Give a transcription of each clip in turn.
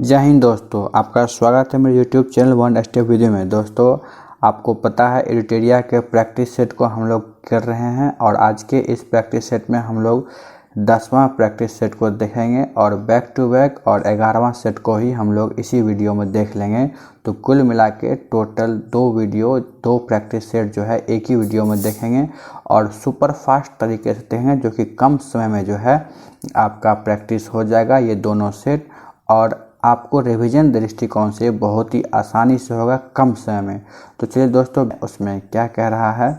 जय हिंद दोस्तों, आपका स्वागत है मेरे YouTube channel one step video में। दोस्तों, आपको पता है एडिटेरिया के प्रैक्टिस सेट को हम लोग कर रहे हैं और आज के इस प्रैक्टिस सेट में हम लोग 10वां प्रैक्टिस सेट को देखेंगे और बैक टू बैक और 11वां सेट को ही हम लोग इसी वीडियो में देख लेंगे। तो कुल मिला के टोटल 2 प्रैक्टिस सेट जो है एक ही वीडियो में देखेंगे और सुपर फास्ट तरीके से देखेंगे, जो कि कम समय में जो है आपका प्रैक्टिस हो जाएगा ये दोनों सेट, और आपको रिवीजन दृष्टिकोण से बहुत ही आसानी से होगा कम समय में। तो चलिए दोस्तों, उसमें क्या कह रहा है।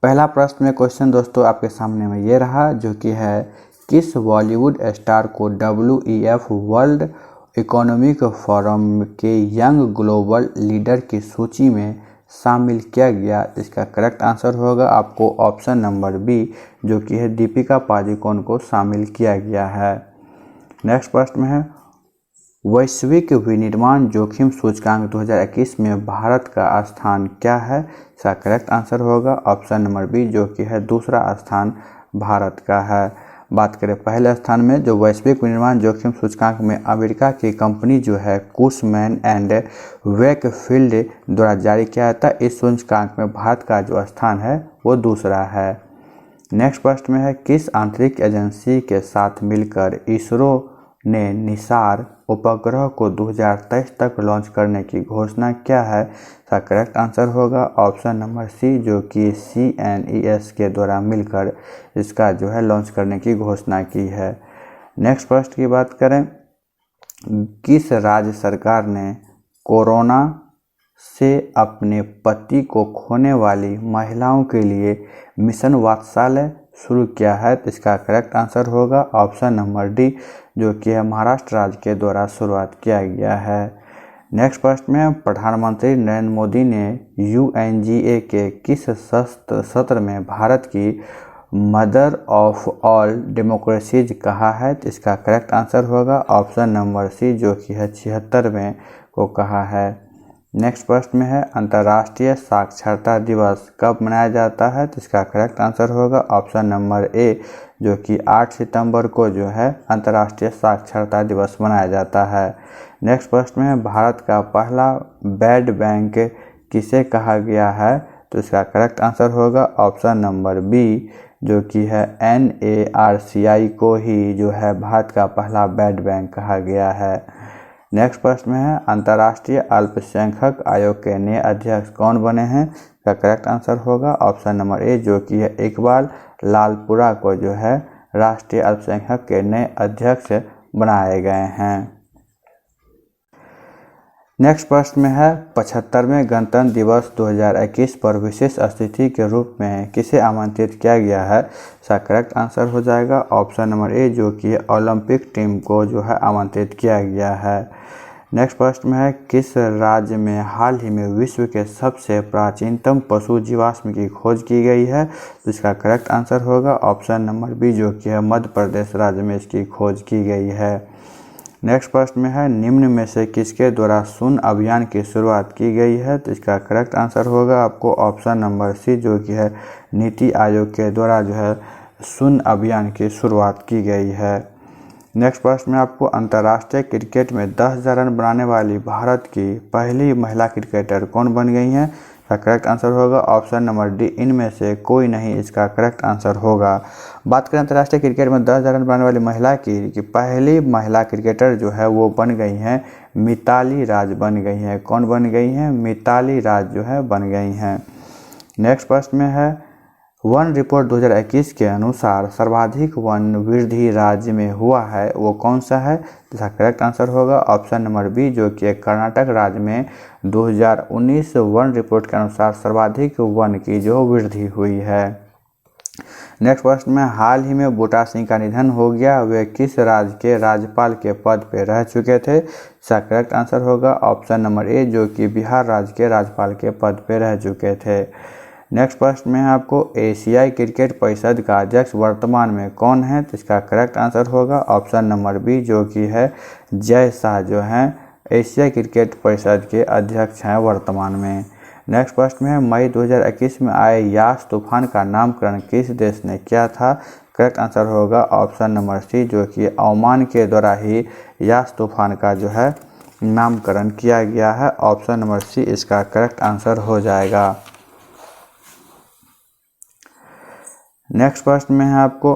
पहला प्रश्न में क्वेश्चन दोस्तों आपके सामने में ये रहा, जो कि है किस बॉलीवुड स्टार को WEF वर्ल्ड इकोनॉमिक फोरम के यंग ग्लोबल लीडर की सूची में शामिल किया गया। इसका करेक्ट आंसर होगा आपको ऑप्शन नंबर बी, जो कि है दीपिका पादुकोण को शामिल किया गया है। नेक्स्ट प्रश्न में है वैश्विक विनिर्माण जोखिम सूचकांक 2021 में भारत का स्थान क्या है। इसका करेक्ट आंसर होगा ऑप्शन नंबर बी, जो कि है दूसरा स्थान भारत का है। बात करें पहले स्थान में, जो वैश्विक विनिर्माण जोखिम सूचकांक में अमेरिका की कंपनी जो है कुशमैन एंड वेकफील्ड द्वारा जारी किया जाता है, इस सूचकांक में भारत का जो स्थान है वो दूसरा है। नेक्स्ट प्रश्न में है किस आंतरिक एजेंसी के साथ मिलकर इसरो ने निसार उपग्रह को 2023 तक लॉन्च करने की घोषणा किया है। इसका करेक्ट आंसर होगा ऑप्शन नंबर सी, जो कि CNES के द्वारा मिलकर इसका जो है लॉन्च करने की घोषणा की है। नेक्स्ट प्रश्न की बात करें, किस राज्य सरकार ने कोरोना से अपने पति को खोने वाली महिलाओं के लिए मिशन वात्सल्य शुरू किया है। तो इसका करेक्ट आंसर होगा ऑप्शन नंबर डी, जो कि है महाराष्ट्र राज्य के द्वारा शुरुआत किया गया है। नेक्स्ट प्रश्न में प्रधानमंत्री नरेंद्र मोदी ने UNGA के किस सत्र में भारत की मदर ऑफ ऑल डेमोक्रेसीज कहा है। तो इसका करेक्ट आंसर होगा ऑप्शन नंबर सी, जो कि है 76वें को कहा है। नेक्स्ट प्रश्न में है अंतर्राष्ट्रीय साक्षरता दिवस कब मनाया जाता है। तो इसका करेक्ट आंसर होगा ऑप्शन नंबर ए, जो कि 8 सितंबर को जो है अंतर्राष्ट्रीय साक्षरता दिवस मनाया जाता है। नेक्स्ट प्रश्न में है भारत का पहला ब्लड बैंक किसे कहा गया है। तो इसका करेक्ट आंसर होगा ऑप्शन नंबर बी, जो कि है NARCI को ही जो है भारत का पहला ब्लड बैंक कहा गया है। नेक्स्ट प्रश्न में है अंतर्राष्ट्रीय अल्पसंख्यक आयोग के नए अध्यक्ष कौन बने हैं। इसका करेक्ट आंसर होगा ऑप्शन नंबर ए, जो कि है इकबाल लालपुरा को जो है राष्ट्रीय अल्पसंख्यक के नए अध्यक्ष बनाए गए हैं। नेक्स्ट प्रश्न में है 75वें गणतंत्र दिवस 2021 पर विशेष अतिथि के रूप में किसे आमंत्रित किया गया है। इसका करेक्ट आंसर हो जाएगा ऑप्शन नंबर ए, जो कि ओलंपिक टीम को जो है आमंत्रित किया गया है। नेक्स्ट प्रश्न में है किस राज्य में हाल ही में विश्व के सबसे प्राचीनतम पशु जीवाश्म की खोज की गई है। तो इसका करेक्ट आंसर होगा ऑप्शन नंबर बी, जो कि है मध्य प्रदेश राज्य में इसकी खोज की गई है। नेक्स्ट प्रश्न में है निम्न में से किसके द्वारा शून्य अभियान की शुरुआत की गई है। तो इसका करेक्ट आंसर होगा आपको ऑप्शन नंबर सी, जो कि है नीति आयोग के द्वारा जो है शून्य अभियान की शुरुआत की गई है। नेक्स्ट प्रश्न में आपको अंतर्राष्ट्रीय क्रिकेट में 10,000 रन बनाने वाली भारत की पहली महिला क्रिकेटर कौन बन गई हैं। इसका करेक्ट आंसर होगा ऑप्शन नंबर डी, इनमें से कोई नहीं इसका करेक्ट आंसर होगा। बात करें अंतर्राष्ट्रीय क्रिकेट में 10,000 रन बनाने वाली महिला की पहली महिला क्रिकेटर जो है वो बन गई हैं मिताली राज बन गई हैं। कौन बन गई हैं? मिताली राज जो है बन गई हैं। नेक्स्ट प्रश्न में है वन रिपोर्ट 2021 के अनुसार सर्वाधिक वन वृद्धि राज्य में हुआ है वो कौन सा है। इसका करेक्ट आंसर होगा ऑप्शन नंबर बी, जो कि कर्नाटक राज्य में 2019 वन रिपोर्ट के अनुसार सर्वाधिक वन की जो वृद्धि हुई है। नेक्स्ट प्रश्न में हाल ही में बूटा सिंह का निधन हो गया, वे किस राज्य के राज्यपाल के पद पर रह चुके थे। इसका करेक्ट आंसर होगा ऑप्शन नंबर ए, जो कि बिहार राज्य के राज्यपाल के पद पर रह चुके थे। नेक्स्ट प्रश्न में आपको एशियाई क्रिकेट परिषद का अध्यक्ष वर्तमान में कौन है। तो इसका करेक्ट आंसर होगा ऑप्शन नंबर बी, जो कि है जय शाह जो हैं एशियाई क्रिकेट परिषद के अध्यक्ष हैं वर्तमान में। नेक्स्ट प्रश्न में मई 2021 में आए यास तूफान का नामकरण किस देश ने किया था। करेक्ट आंसर होगा ऑप्शन नंबर सी, जो कि ओमान के द्वारा ही यास तूफान का जो है नामकरण किया गया है। ऑप्शन नंबर सी इसका करेक्ट आंसर हो जाएगा। नेक्स्ट प्रश्न में है आपको,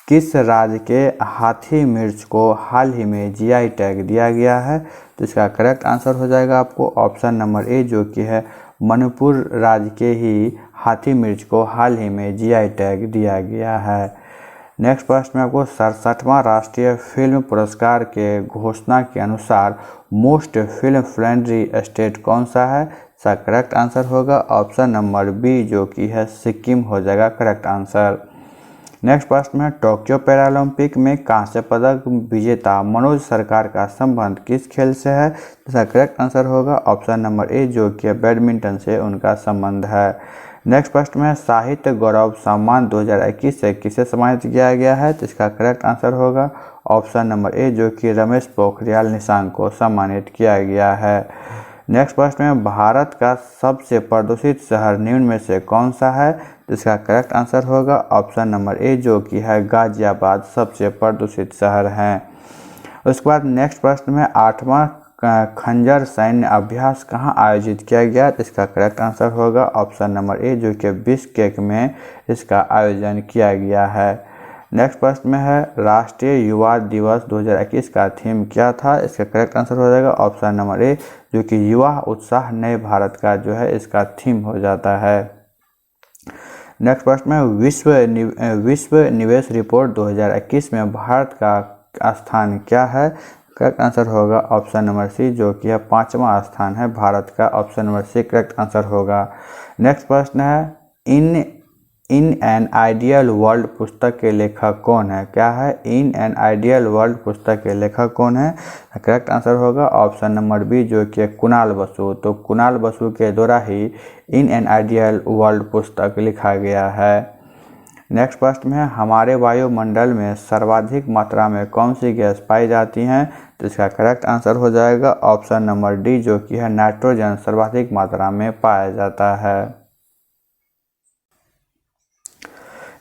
किस राज्य के हाथी मिर्च को हाल ही में जीआई टैग दिया गया है? तो इसका करेक्ट आंसर हो जाएगा आपको ऑप्शन नंबर ए, जो कि है मणिपुर राज्य के ही हाथी मिर्च को हाल ही में जीआई टैग दिया गया है। नेक्स्ट प्रश्न में आपको 67वां राष्ट्रीय फिल्म पुरस्कार के घोषणा के अनुसार मोस्ट फिल्म फ्रेंडली स्टेट कौन सा है? इसका करेक्ट आंसर होगा ऑप्शन नंबर बी, जो कि है सिक्किम हो जाएगा करेक्ट आंसर। नेक्स्ट प्रश्न है, टोक्यो पैरालंपिक में कांस्य पदक विजेता मनोज सरकार का संबंध किस खेल से है? इसका करेक्ट आंसर होगा ऑप्शन नंबर ए, जो कि बैडमिंटन से उनका संबंध है। नेक्स्ट प्रश्न में, साहित्य गौरव सम्मान 2021 से किसे सम्मानित किया गया है? तो इसका करेक्ट आंसर होगा ऑप्शन नंबर ए, जो कि रमेश पोखरियाल निशंक को सम्मानित किया गया है। नेक्स्ट प्रश्न में, भारत का सबसे प्रदूषित शहर निम्न में से कौन सा है? तो इसका करेक्ट आंसर होगा ऑप्शन नंबर ए, जो कि है गाजियाबाद सबसे प्रदूषित शहर है। उसके बाद नेक्स्ट प्रश्न में, 8वां खंजर सैन्य अभ्यास कहाँ आयोजित किया गया? तो इसका करेक्ट आंसर होगा ऑप्शन नंबर ए, जो कि बिश्केक में इसका आयोजन किया गया है। नेक्स्ट प्रश्न में है, राष्ट्रीय युवा दिवस 2021 का थीम क्या था? इसका करेक्ट आंसर हो जाएगा ऑप्शन नंबर ए, जो कि युवा उत्साह नए भारत का जो है इसका थीम हो जाता है। नेक्स्ट प्रश्न में, विश्व निवेश रिपोर्ट 2021 में भारत का स्थान क्या है? करेक्ट आंसर होगा ऑप्शन नंबर सी, जो कि है 5वां स्थान है भारत का। Option number C correct answer होगा। नेक्स्ट प्रश्न है, इन एन आइडियल वर्ल्ड पुस्तक के लेखक कौन है? क्या है? इन एन आइडियल वर्ल्ड पुस्तक के लेखक कौन है? करेक्ट आंसर होगा ऑप्शन नंबर बी, जो कि कुणाल बसु। तो कुणाल बसु के द्वारा ही इन एन आइडियल वर्ल्ड पुस्तक लिखा गया है। नेक्स्ट प्रश्न है, हमारे वायुमंडल में सर्वाधिक मात्रा में कौन सी गैस पाई जाती हैं? तो इसका करेक्ट आंसर हो जाएगा ऑप्शन नंबर डी, जो कि है नाइट्रोजन सर्वाधिक मात्रा में पाया जाता है।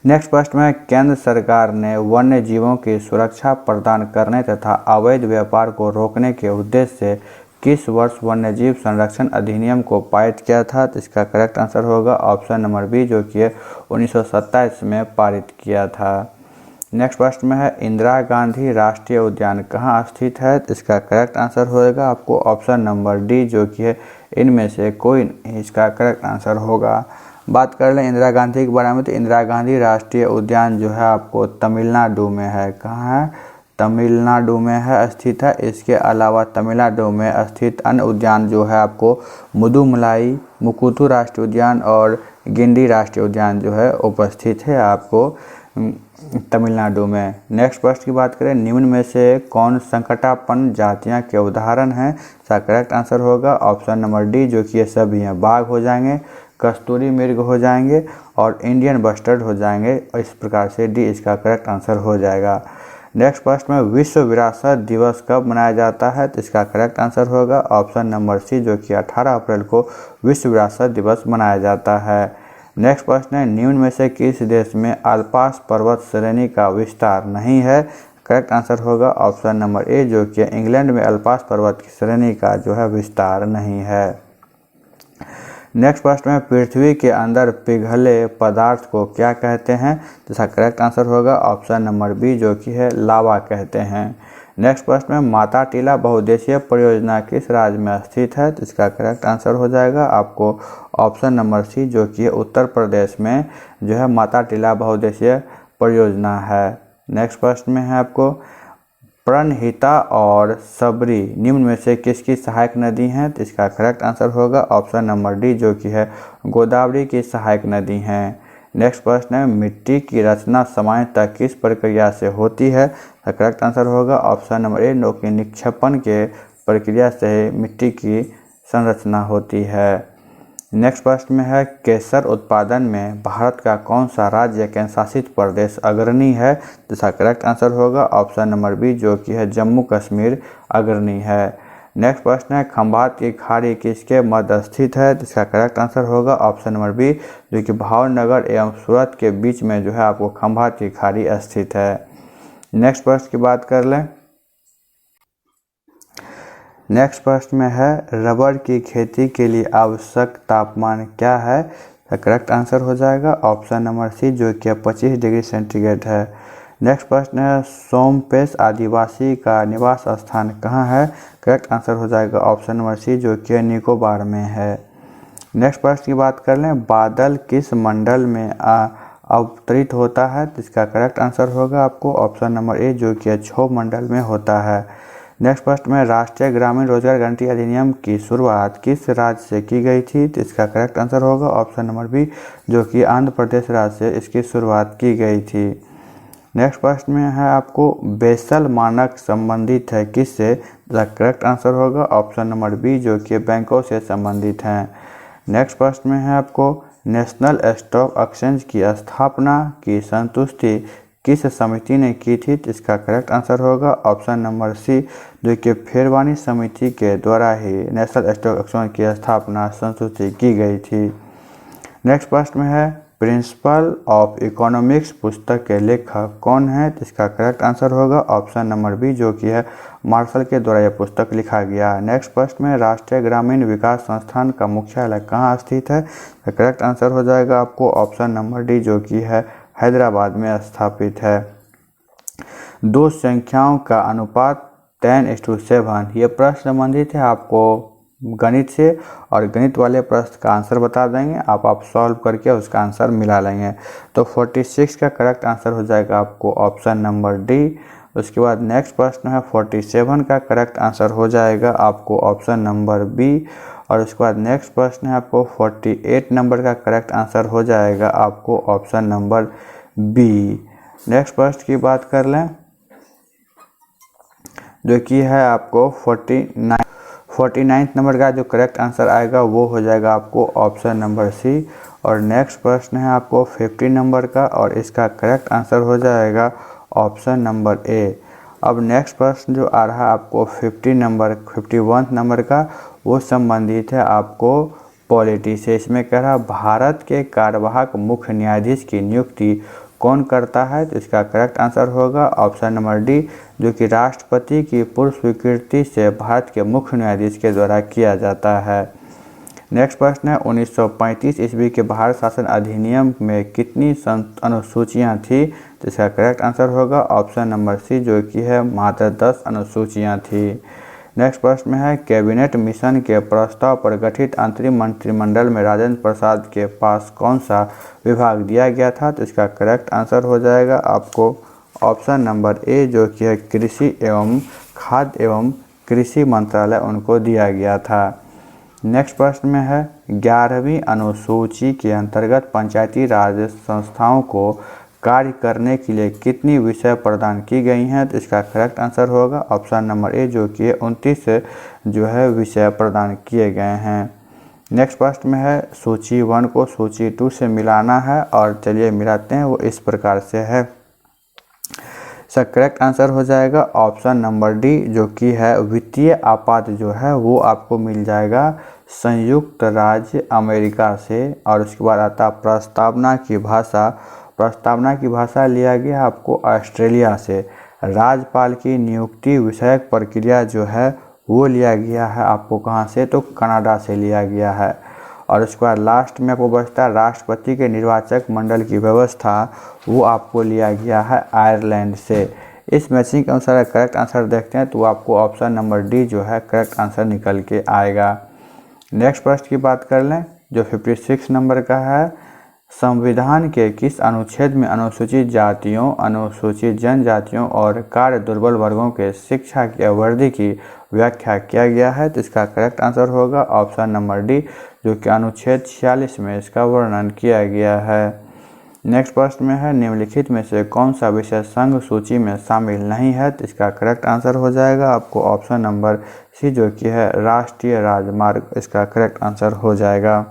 नेक्स्ट प्रश्न में, केंद्र सरकार ने वन्य जीवों की सुरक्षा प्रदान करने तथा अवैध व्यापार को रोकने के उद्देश्य से किस वर्ष वन्यजीव संरक्षण अधिनियम को पारित किया था? तो इसका करेक्ट आंसर होगा ऑप्शन नंबर बी, जो कि 1927 में पारित किया था। नेक्स्ट प्रश्न में है, इंदिरा गांधी राष्ट्रीय उद्यान कहाँ स्थित है? तो इसका करेक्ट आंसर होगा आपको ऑप्शन नंबर डी, जो कि है इनमें से कोई इसका करेक्ट आंसर होगा। बात कर लें इंदिरा गांधी के बारे में, तो इंदिरा गांधी राष्ट्रीय उद्यान जो है आपको तमिलनाडु में है। कहाँ है? तमिलनाडु में है स्थित है। इसके अलावा तमिलनाडु में स्थित अन्य उद्यान जो है आपको मुदुमलाई, मुकुथु राष्ट्रीय उद्यान और गिंडी राष्ट्रीय उद्यान जो है उपस्थित है आपको तमिलनाडु में। नेक्स्ट प्रश्न की बात करें, निम्न में से कौन संकटापन्न जातियां के उदाहरण हैं? इसका करेक्ट आंसर होगा ऑप्शन नंबर डी, जो कि ये सभी हैं। बाघ हो जाएंगे, कस्तूरी मृग हो जाएंगे और इंडियन बस्टर्ड हो जाएंगे। इस प्रकार से डी इसका करेक्ट आंसर हो जाएगा। नेक्स्ट प्रश्न में, विश्व विरासत दिवस कब मनाया जाता है? तो इसका करेक्ट आंसर होगा ऑप्शन नंबर सी, जो कि 18 अप्रैल को विश्व विरासत दिवस मनाया जाता है। नेक्स्ट प्रश्न है, निम्न में से किस देश में अल्पास पर्वत श्रेणी का विस्तार नहीं है? करेक्ट आंसर होगा ऑप्शन नंबर ए, जो कि इंग्लैंड में अल्पास पर्वत की श्रेणी का जो है विस्तार नहीं है। नेक्स्ट प्रश्न में, पृथ्वी के अंदर पिघले पदार्थ को क्या कहते हैं? तो इसका करेक्ट आंसर होगा ऑप्शन नंबर बी, जो कि है लावा कहते हैं। नेक्स्ट प्रश्न में, माता टीला बहुउद्देशीय परियोजना किस राज्य में स्थित है? तो इसका करेक्ट आंसर हो जाएगा आपको ऑप्शन नंबर सी, जो कि उत्तर प्रदेश में जो है माता टीला बहुउद्देशीय परियोजना है। नेक्स्ट प्रश्न में है आपको, प्रणहिता और सबरी निम्न में से किसकी सहायक नदी हैं? तो इसका करेक्ट आंसर होगा ऑप्शन नंबर डी, जो कि है गोदावरी की सहायक नदी हैं। नेक्स्ट प्रश्न है, मिट्टी की रचना सामान्यतः किस प्रक्रिया से होती है? तो करेक्ट आंसर होगा ऑप्शन नंबर ए, कि निक्षेपण के प्रक्रिया से मिट्टी की संरचना होती है। नेक्स्ट प्रश्न में है, केसर उत्पादन में भारत का कौन सा राज्य केंद्र शासित प्रदेश अग्रणी है? तो इसका करेक्ट आंसर होगा ऑप्शन नंबर बी, जो कि है जम्मू कश्मीर अग्रणी है। नेक्स्ट प्रश्न है खंभात की खाड़ी किसके मध्य स्थित है, तो इसका करेक्ट आंसर होगा ऑप्शन नंबर बी, जो कि भावनगर एवं सूरत के बीच में जो है आपको खंभात की खाड़ी स्थित है। नेक्स्ट प्रश्न की बात कर लें। नेक्स्ट प्रश्न में है रबर की खेती के लिए आवश्यक तापमान क्या है, करेक्ट आंसर हो जाएगा ऑप्शन नंबर सी, जो कि 25 डिग्री सेंटीग्रेड है। नेक्स्ट प्रश्न है सोमपेश आदिवासी का निवास स्थान कहाँ है, करेक्ट आंसर हो जाएगा ऑप्शन नंबर सी, जो कि निकोबार में है। नेक्स्ट प्रश्न की बात कर लें बादल किस मंडल में अवतरित होता है, तो इसका करेक्ट आंसर होगा आपको ऑप्शन नंबर ए, जो कि क्षोभ मंडल में होता है। नेक्स्ट प्रश्न में राष्ट्रीय ग्रामीण रोजगार गारंटी अधिनियम की शुरुआत किस राज्य से की गई थी, तो इसका करेक्ट आंसर होगा ऑप्शन नंबर बी, जो कि आंध्र प्रदेश राज्य से इसकी शुरुआत की गई थी। नेक्स्ट प्रश्न में है आपको बेसल मानक संबंधित है किससे, इसका करेक्ट आंसर होगा ऑप्शन नंबर बी, जो कि बैंकों से संबंधित हैं। नेक्स्ट प्रश्न में है आपको नेशनल स्टॉक एक्सचेंज की स्थापना की संतुष्टि किस समिति ने की थी, तो इसका करेक्ट आंसर होगा ऑप्शन नंबर सी, जो कि फेरवानी समिति के द्वारा ही नेशनल स्टॉक एक्सचेंज की स्थापना संतुष्टि की गई थी। नेक्स्ट प्रश्न में है प्रिंसिपल ऑफ इकोनॉमिक्स पुस्तक के लेखक कौन है, तो इसका करेक्ट आंसर होगा ऑप्शन नंबर बी, जो कि है मार्शल के द्वारा यह पुस्तक लिखा गया। नेक्स्ट प्रश्न में राष्ट्रीय ग्रामीण विकास संस्थान का मुख्यालय कहाँ स्थित है, तो करेक्ट आंसर हो जाएगा आपको ऑप्शन नंबर डी, जो कि है हैदराबाद में स्थापित है। दो संख्याओं का अनुपात 10:7, ये प्रश्न संबंधित है आपको गणित से, और गणित वाले प्रश्न का आंसर बता देंगे, आप सॉल्व करके उसका आंसर मिला लेंगे। तो 46 का करेक्ट आंसर हो जाएगा आपको ऑप्शन नंबर डी। उसके बाद नेक्स्ट प्रश्न है 47 का करेक्ट आंसर हो जाएगा आपको ऑप्शन नंबर बी। और उसके बाद नेक्स्ट प्रश्न है आपको 48 नंबर का करेक्ट आंसर हो जाएगा आपको ऑप्शन नंबर बी। नेक्स्ट प्रश्न की बात कर लें जो कि है आपको 49 नंबर का जो करेक्ट आंसर आएगा वो हो जाएगा आपको ऑप्शन नंबर सी। और नेक्स्ट प्रश्न है आपको 50 नंबर का, और इसका करेक्ट आंसर हो जाएगा ऑप्शन नंबर ए। अब नेक्स्ट प्रश्न जो आ रहा है आपको 51 नंबर का, वो संबंधित है आपको पॉलिटी से। इसमें कह रहा भारत के कार्यवाहक मुख्य न्यायाधीश की नियुक्ति कौन करता है, तो इसका करेक्ट आंसर होगा ऑप्शन नंबर डी, जो कि राष्ट्रपति की पूर्व स्वीकृति से भारत के मुख्य न्यायाधीश के द्वारा किया जाता है। नेक्स्ट प्रश्न है 1935 ईस्वी के भारत शासन अधिनियम में कितनी अनुसूचियां थी, तो इसका करेक्ट आंसर होगा ऑप्शन नंबर सी, जो कि है मात्र 10 अनुसूचियां थी। नेक्स्ट प्रश्न में है कैबिनेट मिशन के प्रस्ताव पर गठित अंतरिम मंत्रिमंडल में राजेंद्र प्रसाद के पास कौन सा विभाग दिया गया था, तो इसका करेक्ट आंसर हो जाएगा आपको ऑप्शन नंबर ए, जो कि है कृषि एवं खाद्य एवं कृषि मंत्रालय उनको दिया गया था। नेक्स्ट प्रश्न में है 11वीं अनुसूची के अंतर्गत पंचायती राज संस्थाओं को कार्य करने के लिए कितनी विषय प्रदान की गई हैं, तो इसका करेक्ट आंसर होगा ऑप्शन नंबर ए, जो कि 29 जो है विषय प्रदान किए गए हैं। नेक्स्ट प्रश्न में है सूची 1 को सूची 2 से मिलाना है, और चलिए मिलाते हैं। वो इस प्रकार से है, इसका करेक्ट आंसर हो जाएगा ऑप्शन नंबर डी, जो कि है वित्तीय आपात जो है वो आपको मिल जाएगा संयुक्त राज्य अमेरिका से। और उसके बाद आता प्रस्तावना की भाषा लिया गया आपको ऑस्ट्रेलिया से। राज्यपाल की नियुक्ति विषयक प्रक्रिया जो है वो लिया गया है आपको कहाँ से, तो कनाडा से लिया गया है। और उसके बाद लास्ट में आपको बचता है राष्ट्रपति के निर्वाचक मंडल की व्यवस्था, वो आपको लिया गया है आयरलैंड से। इस मैचिंग के अनुसार करेक्ट आंसर देखते हैं तो आपको ऑप्शन नंबर डी जो है करेक्ट आंसर निकल के आएगा। नेक्स्ट प्रश्न की बात कर लें जो 56 नंबर का है, संविधान के किस अनुच्छेद में अनुसूचित जातियों, अनुसूचित जनजातियों और कार्य दुर्बल वर्गों के शिक्षा की अवधि की व्याख्या किया गया है, तो इसका करेक्ट आंसर होगा ऑप्शन नंबर डी, जो कि अनुच्छेद 46 में इसका वर्णन किया गया है। नेक्स्ट प्रश्न में है निम्नलिखित में से कौन सा विषय संघ सूची में शामिल नहीं है, तो इसका करेक्ट आंसर हो जाएगा आपको ऑप्शन नंबर सी, जो कि है राष्ट्रीय राजमार्ग, इसका करेक्ट आंसर हो जाएगा।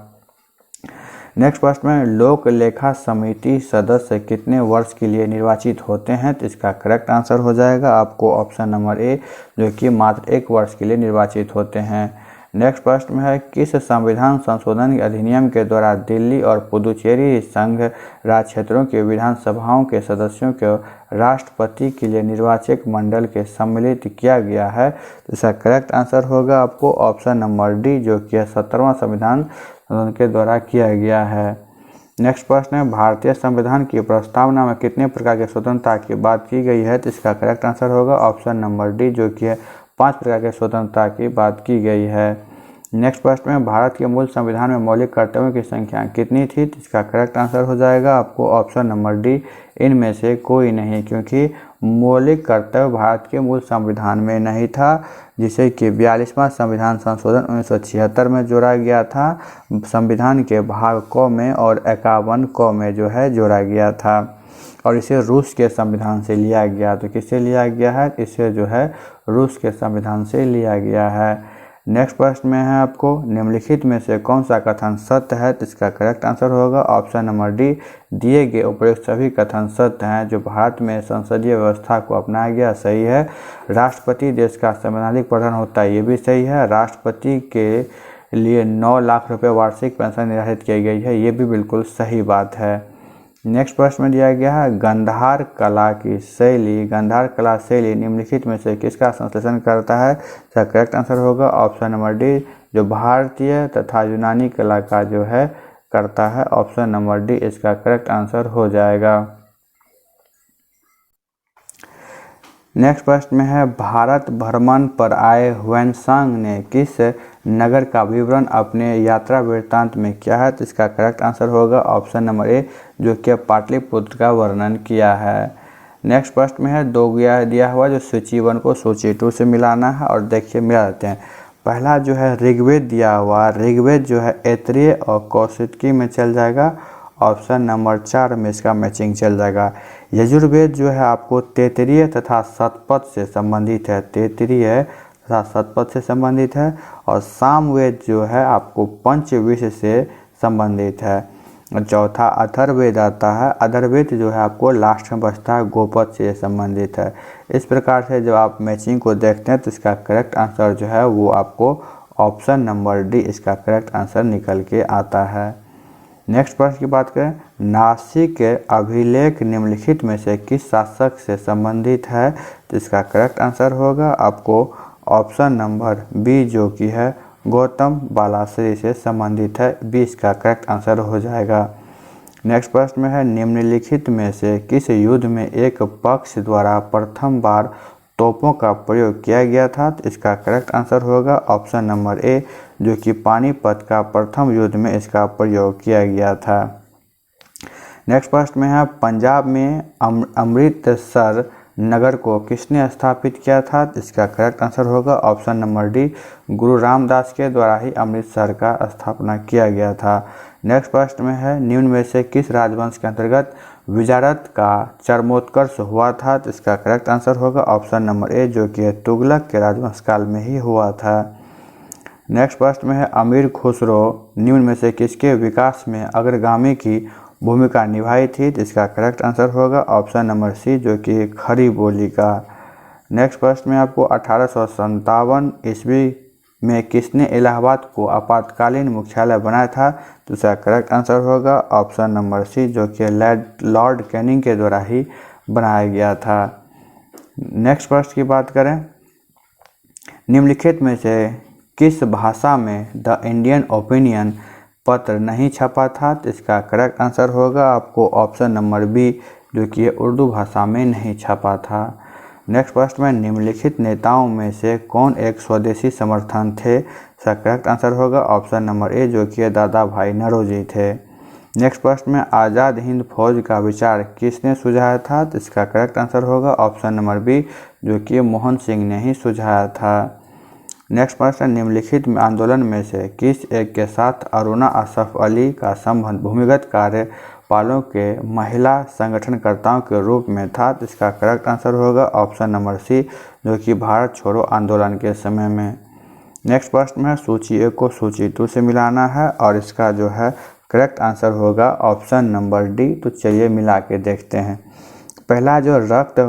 नेक्स्ट प्रश्न में लोक लेखा समिति सदस्य कितने वर्ष के लिए निर्वाचित होते हैं, तो इसका करेक्ट आंसर हो जाएगा आपको ऑप्शन नंबर ए, जो कि मात्र 1 वर्ष के लिए निर्वाचित होते हैं। नेक्स्ट प्रश्न में है किस संविधान संशोधन अधिनियम के द्वारा दिल्ली और पुदुचेरी संघ राज्य क्षेत्रों के विधानसभाओं के सदस्यों को राष्ट्रपति के लिए निर्वाचक मंडल के सम्मिलित किया गया है, तो इसका करेक्ट आंसर होगा आपको ऑप्शन नंबर डी, जो कि 17वां संविधान संशोधन के द्वारा किया गया है। नेक्स्ट प्रश्न है भारतीय संविधान की प्रस्तावना में कितने प्रकार की स्वतंत्रता की बात की गई है, तो इसका करेक्ट आंसर होगा ऑप्शन नंबर डी, जो कि 5 प्रकार के स्वतंत्रता की बात की गई है। नेक्स्ट प्रश्न में भारत के मूल संविधान में मौलिक कर्तव्यों की संख्या कितनी थी, तो इसका करेक्ट आंसर हो जाएगा आपको ऑप्शन नंबर डी, इनमें से कोई नहीं, क्योंकि मौलिक कर्तव्य भारत के मूल संविधान में नहीं था, जिसे कि 42वां संविधान संशोधन 1976 में जोड़ा गया था। संविधान के भाग क में और 51 क में जो है जोड़ा गया था और इसे रूस के संविधान से लिया गया। तो किससे लिया गया है, इसे जो है रूस के संविधान से लिया गया है। नेक्स्ट प्रश्न में है आपको निम्नलिखित में से कौन सा कथन सत्य है, तो इसका करेक्ट आंसर होगा ऑप्शन नंबर डी, दिए गए उपयुक्त सभी कथन सत्य हैं। जो भारत में संसदीय व्यवस्था को अपनाया गया सही है। राष्ट्रपति देश का संवैधानिक प्रधान होता है, ये भी सही है। राष्ट्रपति के लिए 9 लाख रुपए वार्षिक पेंशन निर्धारित की गई है, ये भी बिल्कुल सही बात है। नेक्स्ट प्रश्न में दिया गया है गांधार कला की शैली, गांधार कला शैली निम्नलिखित में से किसका संश्लेषण करता है, इसका करेक्ट आंसर होगा ऑप्शन नंबर डी, जो भारतीय तथा यूनानी कला का जो है करता है, ऑप्शन नंबर डी इसका करेक्ट आंसर हो जाएगा। नेक्स्ट प्रश्न में है भारत भ्रमण पर आए ह्वेनसांग ने किस नगर का विवरण अपने यात्रा वृत्तांत में किया है, तो इसका करेक्ट आंसर होगा ऑप्शन नंबर ए, जो कि पाटलिपुत्र का वर्णन किया है। नेक्स्ट प्रश्न में है दिया हुआ जो सूची 1 को सूची 2 से मिलाना है और देखिए मिला देते हैं। पहला जो है ऋग्वेद दिया हुआ, ऋग्वेद जो है ऐतरेय और कौशिकी में चल जाएगा, ऑप्शन नंबर 4 में इसका मैचिंग चल जाएगा। यजुर्वेद जो है आपको तैत्तिरीय तथा शतपथ से संबंधित है, तैत्तिरीय तथा शतपथ से संबंधित है। और सामवेद जो है आपको पंचविंश से संबंधित है। चौथा अथर्ववेद आता है, अथर्ववेद जो है आपको लास्ट में बचता है, गोपद से संबंधित है। इस प्रकार से जब आप मैचिंग को देखते हैं तो इसका करेक्ट आंसर जो है वो आपको ऑप्शन नंबर डी इसका करेक्ट आंसर निकल के आता है। नेक्स्ट प्रश्न की बात करें, नासिक अभिलेख निम्नलिखित में से किस शासक से संबंधित है, तो इसका करेक्ट आंसर होगा आपको ऑप्शन नंबर बी, जो कि है गौतम बालाश्री से संबंधित है, बी इसका करेक्ट आंसर हो जाएगा। नेक्स्ट प्रश्न में है निम्नलिखित में से किस युद्ध में एक पक्ष द्वारा प्रथम बार तोपों का प्रयोग किया गया था, तो इसका करेक्ट आंसर होगा ऑप्शन नंबर ए, जो कि पानीपत का प्रथम युद्ध में इसका प्रयोग किया गया था। नेक्स्ट प्रश्न में है पंजाब में अमृतसर नगर को किसने स्थापित किया था, तो इसका करेक्ट आंसर होगा ऑप्शन नंबर डी, गुरु रामदास के द्वारा ही अमृतसर का स्थापना किया गया था। नेक्स्ट प्रश्न में है निम्न में से किस राजवंश के अंतर्गत विजारत का चरमोत्कर्ष हुआ था, तो इसका करेक्ट आंसर होगा ऑप्शन नंबर ए, जो कि तुगलक के राजवंश काल में ही हुआ था। नेक्स्ट प्रश्न में है अमीर खुसरो निम्न में से किसके विकास में अग्रगामी की भूमिका निभाई थी, तो इसका करेक्ट आंसर होगा ऑप्शन नंबर सी, जो कि खड़ी बोली का। नेक्स्ट प्रश्न में आपको 1857 ईस्वी में किसने इलाहाबाद को आपातकालीन मुख्यालय बनाया था, तो इसका करेक्ट आंसर होगा ऑप्शन नंबर सी, जो कि लॉर्ड कैनिंग के द्वारा ही बनाया गया था। नेक्स्ट प्रश्न की बात करें, निम्नलिखित में से किस भाषा में द इंडियन ओपिनियन पत्र नहीं छपा था, तो इसका करेक्ट आंसर होगा आपको ऑप्शन नंबर बी, जो कि उर्दू भाषा में नहीं छपा था। नेक्स्ट प्रश्न में निम्नलिखित नेताओं में से कौन एक स्वदेशी समर्थन थे, इसका करेक्ट आंसर होगा ऑप्शन नंबर ए, जो कि दादा भाई नौरोजी थे। नेक्स्ट प्रश्न में आज़ाद हिंद फौज का विचार किसने सुझाया था, तो इसका करेक्ट आंसर होगा ऑप्शन नंबर बी, जो कि मोहन सिंह ने ही सुझाया था। नेक्स्ट प्रश्न निम्नलिखित में आंदोलन में से किस एक के साथ अरुणा असफ अली का संबंध भूमिगत कार्यपालों के महिला संगठनकर्ताओं के रूप में था, तो इसका करेक्ट आंसर होगा ऑप्शन नंबर सी, जो कि भारत छोड़ो आंदोलन के समय में। नेक्स्ट प्रश्न में सूची 1 को सूची 2 से मिलाना है और इसका जो है करेक्ट आंसर होगा ऑप्शन नंबर डी। तो चलिए मिला के देखते हैं। पहला जो रक्त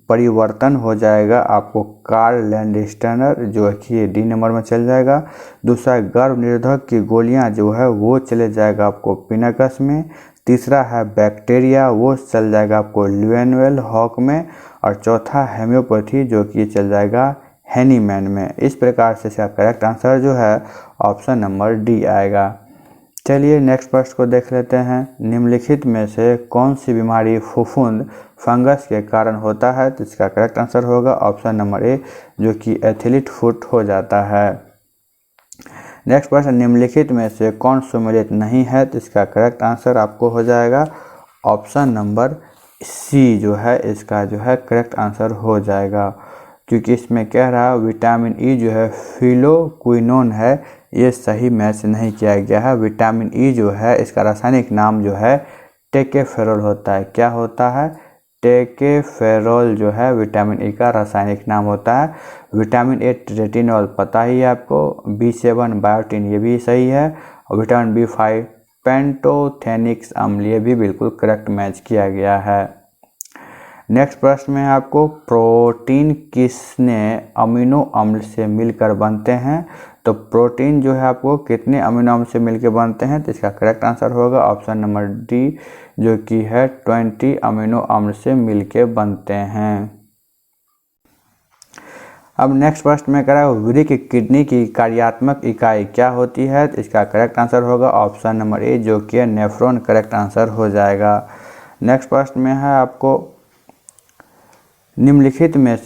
परिवर्तन हो जाएगा आपको कार्ल लैंडस्टेनर जो कि डी नंबर में चल जाएगा। दूसरा गर्भ निरोधक की गोलियां जो है वो चले जाएगा आपको पिनाकस में। तीसरा है बैक्टीरिया, वो चल जाएगा आपको ल्यूएनवेल हॉक में। और चौथा हेम्योपैथी जो कि चल जाएगा हैनीमैन में। इस प्रकार से इसका करेक्ट आंसर जो है ऑप्शन नंबर डी आएगा। चलिए नेक्स्ट प्रश्न को देख लेते हैं। निम्नलिखित में से कौन सी बीमारी फफूंद फंगस के कारण होता है? तो इसका करेक्ट आंसर होगा ऑप्शन नंबर ए जो कि एथलीट फुट हो जाता है। नेक्स्ट प्रश्न, निम्नलिखित में से कौन सुमेलित नहीं है? तो इसका करेक्ट आंसर आपको हो जाएगा ऑप्शन नंबर सी जो है इसका जो है करेक्ट आंसर हो जाएगा, क्योंकि इसमें कह रहा है विटामिन ई जो है फिलोक्विनोन है, ये सही मैच नहीं किया गया है। विटामिन ई जो है इसका रासायनिक नाम जो है टेकेफेरोल होता है। क्या होता है? टेकेफेरोल जो है विटामिन ई का रासायनिक नाम होता है। विटामिन ए रेटिनॉल पता ही है आपको। B7 बायोटिन ये भी सही है। और विटामिन B5 पेंटोथेनिक अम्ल ये भी बिल्कुल करेक्ट मैच किया गया है। नेक्स्ट प्रश्न में आपको प्रोटीन किसने अमीनो अम्ल से मिलकर बनते हैं? तो प्रोटीन जो है आपको कितने अमीनो अम्ल से मिलकर बनते हैं? तो इसका करेक्ट आंसर होगा ऑप्शन नंबर डी जो कि है 20 अमीनो अम्ल से मिलकर बनते हैं। अब नेक्स्ट प्रश्न में कह रहा है वृक्क की किडनी की कार्यात्मक इकाई क्या होती है? तो इसका करेक्ट आंसर होगा ऑप्शन नंबर ए जो कि नेफ्रॉन करेक्ट आंसर हो जाएगा। नेक्स्ट प्रश्न में है आपको निम्नलिखित में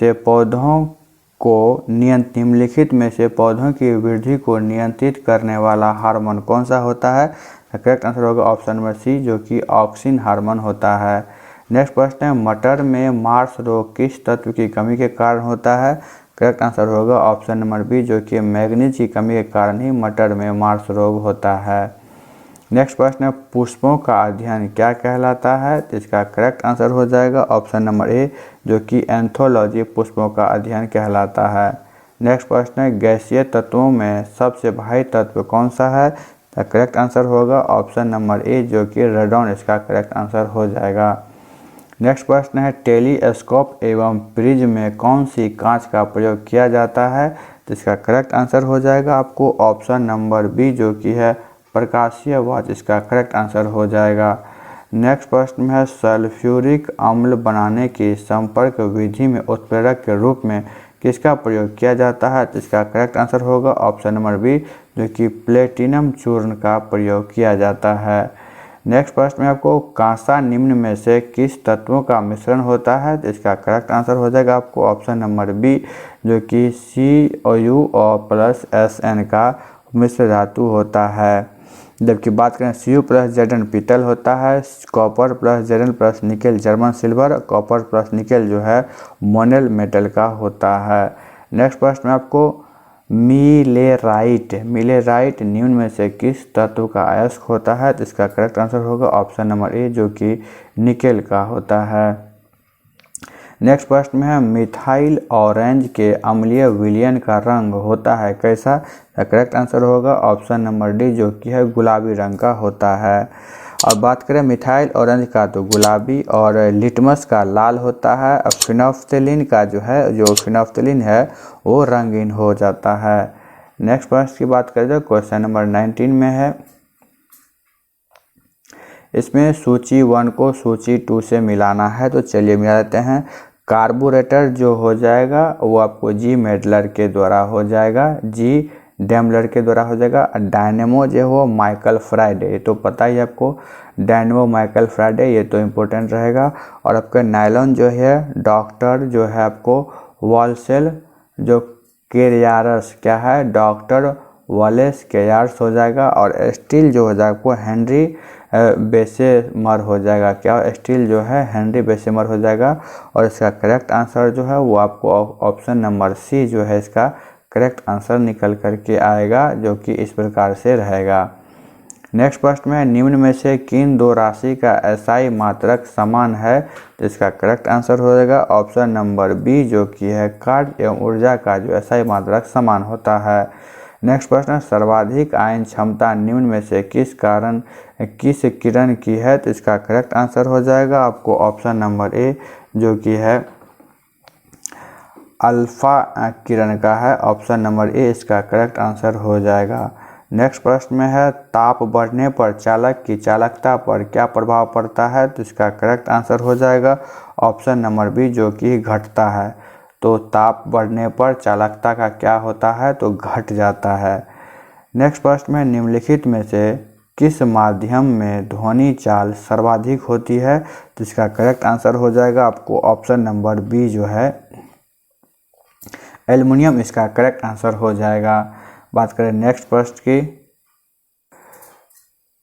से पौधों की वृद्धि को नियंत्रित करने वाला हार्मोन कौन सा होता है? करेक्ट आंसर होगा ऑप्शन नंबर सी जो कि ऑक्सिन हार्मोन होता है। नेक्स्ट प्रश्न है मटर में मार्स रोग किस तत्व की कमी के कारण होता है? करेक्ट आंसर होगा ऑप्शन नंबर बी जो कि मैग्नीज की कमी के कारण ही मटर में मार्स रोग होता है। नेक्स्ट प्रश्न है पुष्पों का अध्ययन क्या कहलाता है? तो इसका करेक्ट आंसर हो जाएगा ऑप्शन नंबर ए जो कि एंथोलॉजी पुष्पों का अध्ययन कहलाता है। नेक्स्ट प्रश्न है गैसीय तत्वों में सबसे भारी तत्व कौन सा है? तो करेक्ट आंसर होगा ऑप्शन नंबर ए जो कि रेडॉन इसका करेक्ट आंसर हो जाएगा। नेक्स्ट प्रश्न है टेलीस्कोप एवं प्रिज्म में कौन सी कांच का प्रयोग किया जाता है? तो इसका करेक्ट आंसर हो जाएगा आपको ऑप्शन नंबर बी जो कि है प्रकाशीय वाच इसका करेक्ट आंसर हो जाएगा। नेक्स्ट प्रश्न में है सल्फ्यूरिक अम्ल बनाने की संपर्क विधि में उत्प्रेरक के रूप में किसका प्रयोग किया जाता है? तो इसका करेक्ट आंसर होगा ऑप्शन नंबर बी जो कि प्लेटिनम चूर्ण का प्रयोग किया जाता है। नेक्स्ट प्रश्न में आपको कांसा निम्न में से किस तत्वों का मिश्रण होता है? तो इसका करेक्ट आंसर हो जाएगा आपको ऑप्शन नंबर बी जो कि CuO प्लस SN का मिश्र धातु होता है। जबकि बात करें Cu प्लस Zn पीतल होता है, copper plus Zn plus nickel German silver, copper plus nickel जो है मोनेल मेटल का होता है। नेक्स्ट प्रश्न में आपको मिलेराइट निम्न में से किस तत्व का अयस्क होता है? तो इसका करेक्ट आंसर होगा ऑप्शन नंबर ए जो कि निकेल का होता है। नेक्स्ट प्रश्न में है मिथाइल ऑरेंज के अम्लीय विलयन का रंग होता है कैसा? करेक्ट आंसर होगा ऑप्शन नंबर डी जो कि है गुलाबी रंग का होता है। और बात करें मिथाइल ऑरेंज का तो गुलाबी, और लिटमस का लाल होता है। और फिनोफ्थेलिन का जो फिनोफ्थेलिन है वो रंगीन हो जाता है। नेक्स्ट प्रश्न की बात करें तो क्वेश्चन नंबर 19 में है इसमें सूची 1 को सूची 2 से मिलाना है। तो चलिए मिला लेते हैं। कार्बोरेटर जो हो जाएगा वो आपको जी मेडलर के द्वारा हो जाएगा, जी डेमलर के द्वारा हो जाएगा। डायनेमो जो हो माइकल फ्राइडे, तो पता ही आपको डायनेमो माइकल फ्राइडे, ये तो इम्पोर्टेंट रहेगा। और आपका नायलॉन जो है डॉक्टर जो है आपको वॉलसेल, जो केरियारस क्या है डॉक्टर वॉलेस केयार्स हो जाएगा। और स्टील जो हो जाएगा आपको हेनरी बेसेमर हो जाएगा। क्या स्टील जो है हेनरी बेसेमर हो जाएगा। और इसका करेक्ट आंसर जो है वो आपको ऑप्शन नंबर सी जो है इसका करेक्ट आंसर निकल करके आएगा, जो कि इस प्रकार से रहेगा। नेक्स्ट प्रश्न में निम्न में से किन दो राशि का एसआई मात्रक समान है? तो इसका करेक्ट आंसर हो जाएगा ऑप्शन नंबर बी जो कि है कार्य एवं ऊर्जा का जो एसआई मात्रक समान होता है। नेक्स्ट प्रश्न है, सर्वाधिक आयन क्षमता निम्न में से किस किरण की है? तो इसका करेक्ट आंसर हो जाएगा आपको ऑप्शन नंबर ए, जो कि है अल्फा किरण का है। ऑप्शन नंबर ए इसका करेक्ट आंसर हो जाएगा। नेक्स्ट प्रश्न में है, ताप बढ़ने पर चालक की चालकता पर क्या प्रभाव पड़ता है? तो इसका करेक्ट आंसर हो जाएगा ऑप्शन नंबर बी, जो कि घटता है। तो ताप बढ़ने पर चालकता का क्या होता है? तो घट जाता है। नेक्स्ट प्रश्न में, निम्नलिखित में से किस माध्यम में ध्वनि चाल सर्वाधिक होती है? तो इसका करेक्ट आंसर हो जाएगा आपको ऑप्शन नंबर बी, जो है एल्युमिनियम, इसका करेक्ट आंसर हो जाएगा। बात करें नेक्स्ट प्रश्न की,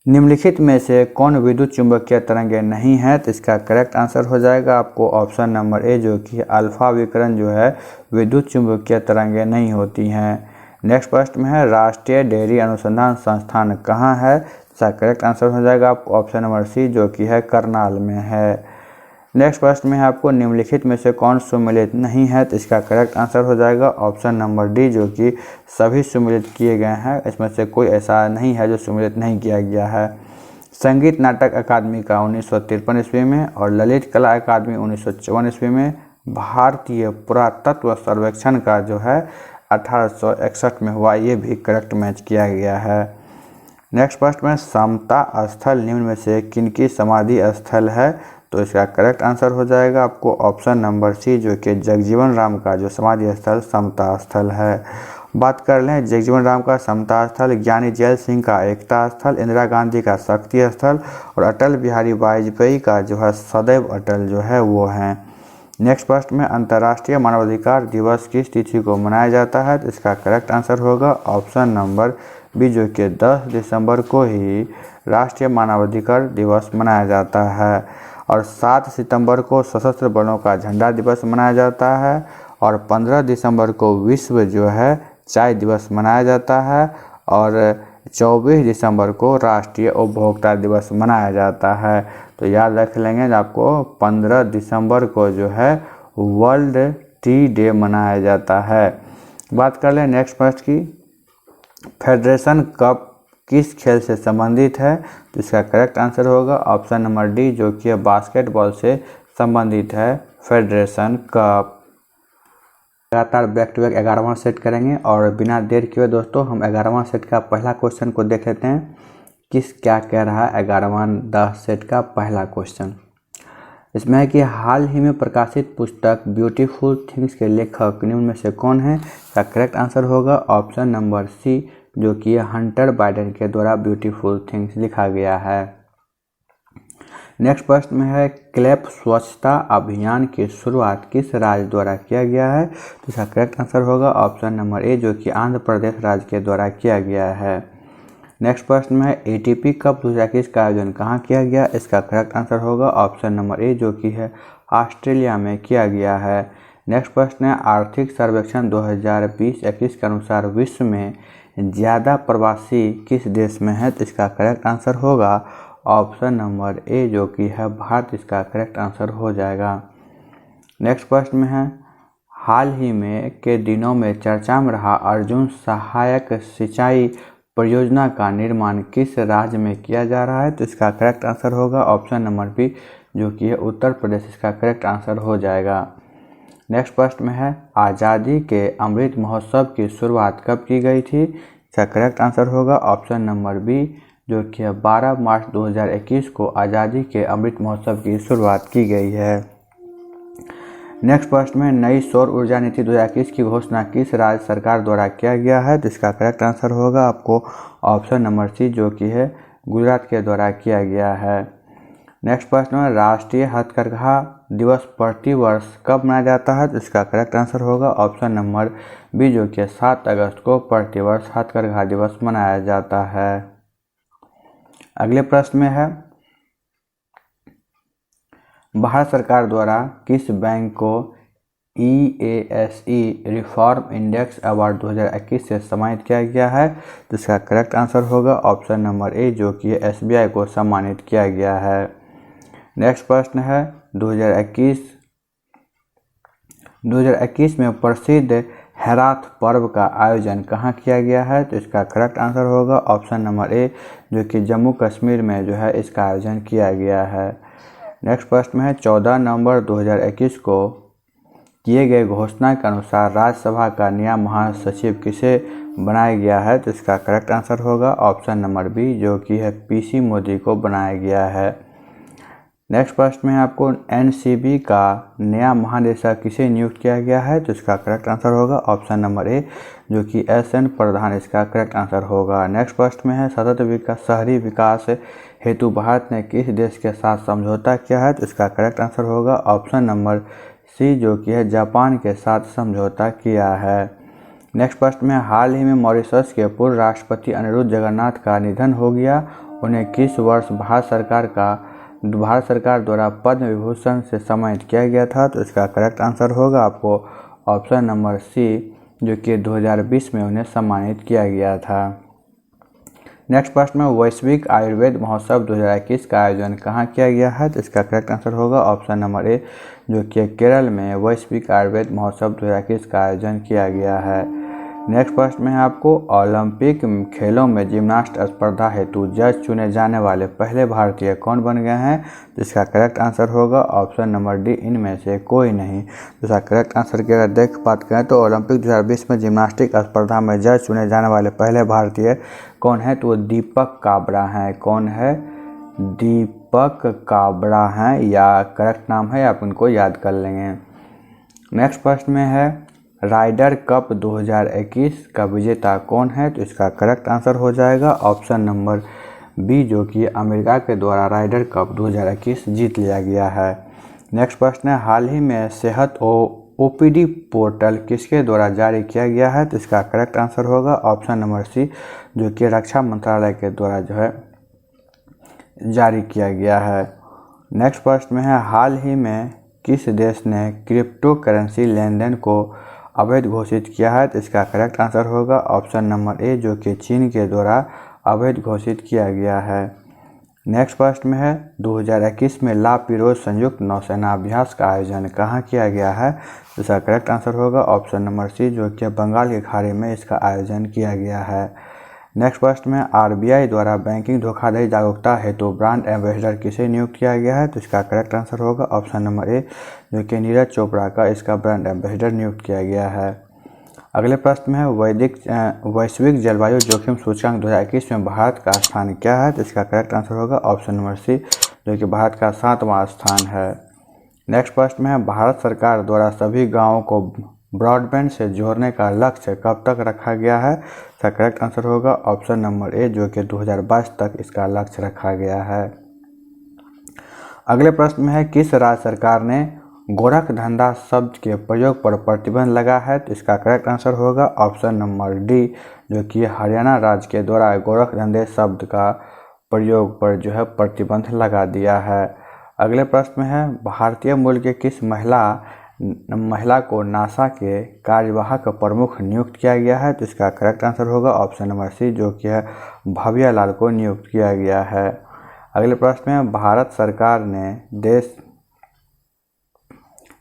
निम्नलिखित में से कौन विद्युत चुंबकीय तरंगें नहीं है? तो इसका करेक्ट आंसर हो जाएगा आपको ऑप्शन नंबर ए, जो कि अल्फा विकिरण जो है विद्युत चुंबकीय तरंगें नहीं होती हैं। नेक्स्ट प्रश्न में है, राष्ट्रीय डेयरी अनुसंधान संस्थान कहाँ है? इसका करेक्ट आंसर हो जाएगा आपको ऑप्शन नंबर सी, जो कि है करनाल में है। नेक्स्ट प्रश्न में है आपको, निम्नलिखित में से कौन सुमेलित नहीं है? तो इसका करेक्ट आंसर हो जाएगा ऑप्शन नंबर डी, जो कि सभी सुमेलित किए गए हैं। इसमें से कोई ऐसा नहीं है जो सुमेलित नहीं किया गया है। संगीत नाटक अकादमी का 1953 ईस्वी में और ललित कला अकादमी 1954 ईस्वी में, भारतीय पुरातत्व सर्वेक्षण का जो है 1861 में हुआ। ये भी करेक्ट मैच किया गया है। नेक्स्ट प्रश्न में, समता स्थल निम्न में से किनकी समाधि स्थल है? तो इसका करेक्ट आंसर हो जाएगा आपको ऑप्शन नंबर सी, जो कि जगजीवन राम का जो समाधि स्थल समता स्थल है। बात कर लें जगजीवन राम का समता स्थल, ज्ञानी जैल सिंह का एकता स्थल, इंदिरा गांधी का शक्ति स्थल और अटल बिहारी वाजपेयी का जो है सदैव अटल जो है वो है। नेक्स्ट प्रश्न में, अंतर्राष्ट्रीय मानवाधिकार दिवस किस तिथि को मनाया जाता है? तो इसका करेक्ट आंसर होगा ऑप्शन नंबर बी, जो कि 10 दिसंबर को ही राष्ट्रीय मानवाधिकार दिवस मनाया जाता है। और 7 सितंबर को सशस्त्र बलों का झंडा दिवस मनाया जाता है और 15 दिसंबर को विश्व जो है चाय दिवस मनाया जाता है और 24 दिसंबर को राष्ट्रीय उपभोक्ता दिवस मनाया जाता है। तो याद रख लेंगे आपको 15 दिसंबर को जो है वर्ल्ड टी डे मनाया जाता है। बात कर लें नेक्स्ट प्रश्न की, फेडरेशन कप किस खेल से संबंधित है? तो इसका करेक्ट आंसर होगा ऑप्शन नंबर डी, जो कि बास्केटबॉल से संबंधित है फेडरेशन कप। लगातार बैक टू बैक 11वां सेट करेंगे और बिना देर किए दोस्तों हम 11वां सेट का पहला क्वेश्चन को देख लेते हैं। क्या कह रहा है 11वां द सेट का पहला क्वेश्चन? इसमें है कि हाल ही में प्रकाशित पुस्तक ब्यूटीफुल थिंग्स के लेखक निम्न में से कौन है? इसका करेक्ट आंसर होगा ऑप्शन नंबर सी, जो कि हंटर बाइडेन के द्वारा ब्यूटीफुल थिंग्स लिखा गया है। नेक्स्ट प्रश्न में है, क्लैप स्वच्छता अभियान की शुरुआत किस राज्य द्वारा किया गया है? तो इसका करेक्ट आंसर होगा ऑप्शन नंबर ए, जो कि आंध्र प्रदेश राज्य के द्वारा किया गया है। नेक्स्ट प्रश्न में है, एटीपी कप 2021 का आयोजन कहाँ किया गया? इसका करेक्ट आंसर होगा ऑप्शन नंबर ए, जो कि है ऑस्ट्रेलिया में किया गया है। नेक्स्ट प्रश्न है, आर्थिक सर्वेक्षण 2020-21 के अनुसार विश्व में ज़्यादा प्रवासी किस देश में है? तो इसका करेक्ट आंसर होगा ऑप्शन नंबर ए, जो कि है भारत, इसका करेक्ट आंसर हो जाएगा। नेक्स्ट प्रश्न में है, हाल ही में के दिनों में चर्चा में रहा अर्जुन सहायक सिंचाई परियोजना का निर्माण किस राज्य में किया जा रहा है? तो इसका करेक्ट आंसर होगा ऑप्शन नंबर बी, जो कि है उत्तर प्रदेश, इसका करेक्ट आंसर हो जाएगा। नेक्स्ट प्रश्न में है, आज़ादी के अमृत महोत्सव की शुरुआत कब की गई थी? इसका करेक्ट आंसर होगा ऑप्शन नंबर बी, जो कि 12 मार्च 2021 को आज़ादी के अमृत महोत्सव की शुरुआत की गई है। नेक्स्ट प्रश्न में, नई सौर ऊर्जा नीति 2021 की घोषणा किस राज्य सरकार द्वारा किया गया है? तो इसका करेक्ट आंसर होगा आपको ऑप्शन नंबर सी, जो कि है गुजरात के द्वारा किया गया है। नेक्स्ट प्रश्न में, राष्ट्रीय हथकरघा दिवस प्रतिवर्ष कब मनाया जाता है? तो इसका करेक्ट आंसर होगा ऑप्शन नंबर बी, जो कि 7 अगस्त को प्रतिवर्ष हथकरघा दिवस मनाया जाता है। अगले प्रश्न में है, भारत सरकार द्वारा किस बैंक को EASE रिफॉर्म इंडेक्स अवार्ड 2021 से सम्मानित किया गया है? तो इसका करेक्ट आंसर होगा ऑप्शन नंबर ए, जो कि SBI को सम्मानित किया गया है। नेक्स्ट प्रश्न है, 2021 में प्रसिद्ध हेराथ पर्व का आयोजन कहाँ किया गया है? तो इसका करेक्ट आंसर होगा ऑप्शन नंबर ए, जो कि जम्मू कश्मीर में जो है इसका आयोजन किया गया है। नेक्स्ट प्रश्न में है 14 नवंबर 2021 को किए गए घोषणा के अनुसार राज्यसभा का नया महासचिव किसे बनाया गया है? तो इसका करेक्ट आंसर होगा ऑप्शन नंबर बी, जो कि है पीसी मोदी को बनाया गया है। नेक्स्ट प्रश्न में आपको एनसीबी का नया महानिदेशक किसे नियुक्त किया गया है? तो इसका करेक्ट आंसर होगा ऑप्शन नंबर ए, जो कि एसएन प्रधान इसका करेक्ट आंसर होगा। नेक्स्ट प्रश्न में है सतत शहरी विकास हेतु भारत ने किस देश के साथ समझौता किया है? तो इसका करेक्ट आंसर होगा ऑप्शन नंबर सी, जो कि है जापान के साथ समझौता किया है। नेक्स्ट प्रश्न में हाल ही में मॉरिशस के पूर्व राष्ट्रपति अनिरुद्ध जगन्नाथ का निधन हो गया। उन्हें किस वर्ष भारत सरकार द्वारा पद्म विभूषण से सम्मानित किया गया था? तो इसका करेक्ट आंसर होगा आपको ऑप्शन नंबर सी, जो कि 2020 में उन्हें सम्मानित किया गया था। नेक्स्ट प्रश्न में वैश्विक आयुर्वेद महोत्सव 2021 का आयोजन कहाँ किया गया है? तो इसका करेक्ट आंसर होगा ऑप्शन नंबर ए, जो कि केरल में वैश्विक आयुर्वेद महोत्सव 2021 का आयोजन किया गया है। नेक्स्ट प्रश्न में है आपको ओलंपिक खेलों में जिम्नास्ट स्पर्धा हेतु जज चुने जाने वाले पहले भारतीय कौन बन गए हैं? जिसका करेक्ट आंसर होगा ऑप्शन नंबर डी, इनमें से कोई नहीं। जिसका करेक्ट आंसर की अगर बात करें तो ओलंपिक 2020 में जिम्नास्टिक स्पर्धा में जज चुने जाने वाले पहले भारतीय कौन है? तो वो दीपक काबरा हैं। कौन है? दीपक काबरा हैं, या करेक्ट नाम है, आप उनको याद कर लेंगे। नेक्स्ट प्रश्न में है राइडर कप 2021 का विजेता कौन है? तो इसका करेक्ट आंसर हो जाएगा ऑप्शन नंबर बी, जो कि अमेरिका के द्वारा राइडर कप 2021 जीत लिया गया है। नेक्स्ट प्रश्न है हाल ही में सेहत ओपीडी पोर्टल किसके द्वारा जारी किया गया है? तो इसका करेक्ट आंसर होगा ऑप्शन नंबर सी, जो कि रक्षा मंत्रालय के द्वारा जो है जारी किया गया है। नेक्स्ट प्रश्न में है हाल ही में किस देश ने क्रिप्टो करेंसी लेन देन को अवैध घोषित किया है? तो इसका करेक्ट आंसर होगा ऑप्शन नंबर ए, जो कि चीन के द्वारा अवैध घोषित किया गया है। नेक्स्ट प्रश्न में है 2021 में ला पिरोज संयुक्त नौसेना अभ्यास का आयोजन कहाँ किया गया है? तो इसका करेक्ट आंसर होगा ऑप्शन नंबर सी, जो कि बंगाल की खाड़ी में इसका आयोजन किया गया है। नेक्स्ट प्रश्न में आरबीआई द्वारा बैंकिंग धोखाधड़ी जागरूकता हेतु ब्रांड एम्बेसडर किसे नियुक्त किया गया है? तो इसका करेक्ट आंसर होगा ऑप्शन नंबर ए, जो कि नीरज चोपड़ा का इसका ब्रांड एम्बेसडर नियुक्त किया गया है। अगले प्रश्न में है वैश्विक जलवायु जोखिम सूचकांक 2021 में भारत का स्थान क्या है? तो इसका करेक्ट आंसर होगा ऑप्शन नंबर सी, जो कि भारत का 7वां स्थान है। नेक्स्ट प्रश्न में है भारत सरकार द्वारा सभी गाँवों को ब्रॉडबैंड से जोड़ने का लक्ष्य कब तक रखा गया है? इसका करेक्ट आंसर होगा ऑप्शन नंबर ए, जो कि 2022 तक इसका लक्ष्य रखा गया है। अगले प्रश्न में है किस राज्य सरकार ने गोरख धंधा शब्द के प्रयोग पर प्रतिबंध लगा है? तो इसका करेक्ट आंसर होगा ऑप्शन नंबर डी, जो कि हरियाणा राज्य के द्वारा गोरख धंधे शब्द का प्रयोग पर जो है प्रतिबंध लगा दिया है। अगले प्रश्न में है भारतीय मूल के किस महिला को नासा के कार्यवाहक प्रमुख नियुक्त किया गया है? तो इसका करेक्ट आंसर होगा ऑप्शन नंबर सी, जो कि है भव्या लाल को नियुक्त किया गया है। अगले प्रश्न में भारत सरकार ने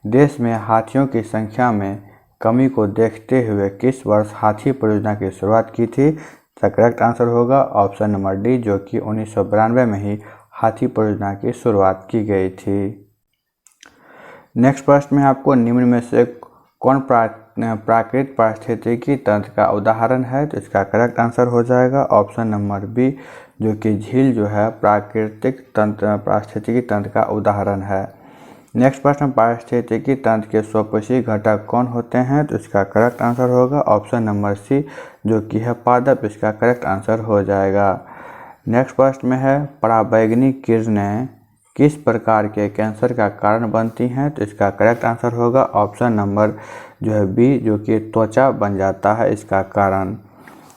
देश में हाथियों की संख्या में कमी को देखते हुए किस वर्ष हाथी परियोजना की शुरुआत की थी? इसका करेक्ट आंसर होगा ऑप्शन नंबर डी, जो कि 1992 में ही हाथी परियोजना की शुरुआत की गई थी। नेक्स्ट प्रश्न में आपको निम्न में से कौन प्राकृतिक पारिस्थितिकी तंत्र का उदाहरण है? तो इसका करेक्ट आंसर हो जाएगा ऑप्शन नंबर बी, जो कि झील जो है पारिस्थितिकी तंत्र का उदाहरण है। नेक्स्ट प्रश्न पारिस्थितिकी तंत्र के स्वपोषी घटक कौन होते हैं? तो इसका करेक्ट आंसर होगा ऑप्शन नंबर सी, जो कि है पादप इसका करेक्ट आंसर हो जाएगा। नेक्स्ट प्रश्न में है पराबैंगनी किरणें किस प्रकार के कैंसर का कारण बनती हैं? तो इसका करेक्ट आंसर होगा ऑप्शन नंबर जो है बी, जो कि त्वचा बन जाता है इसका कारण।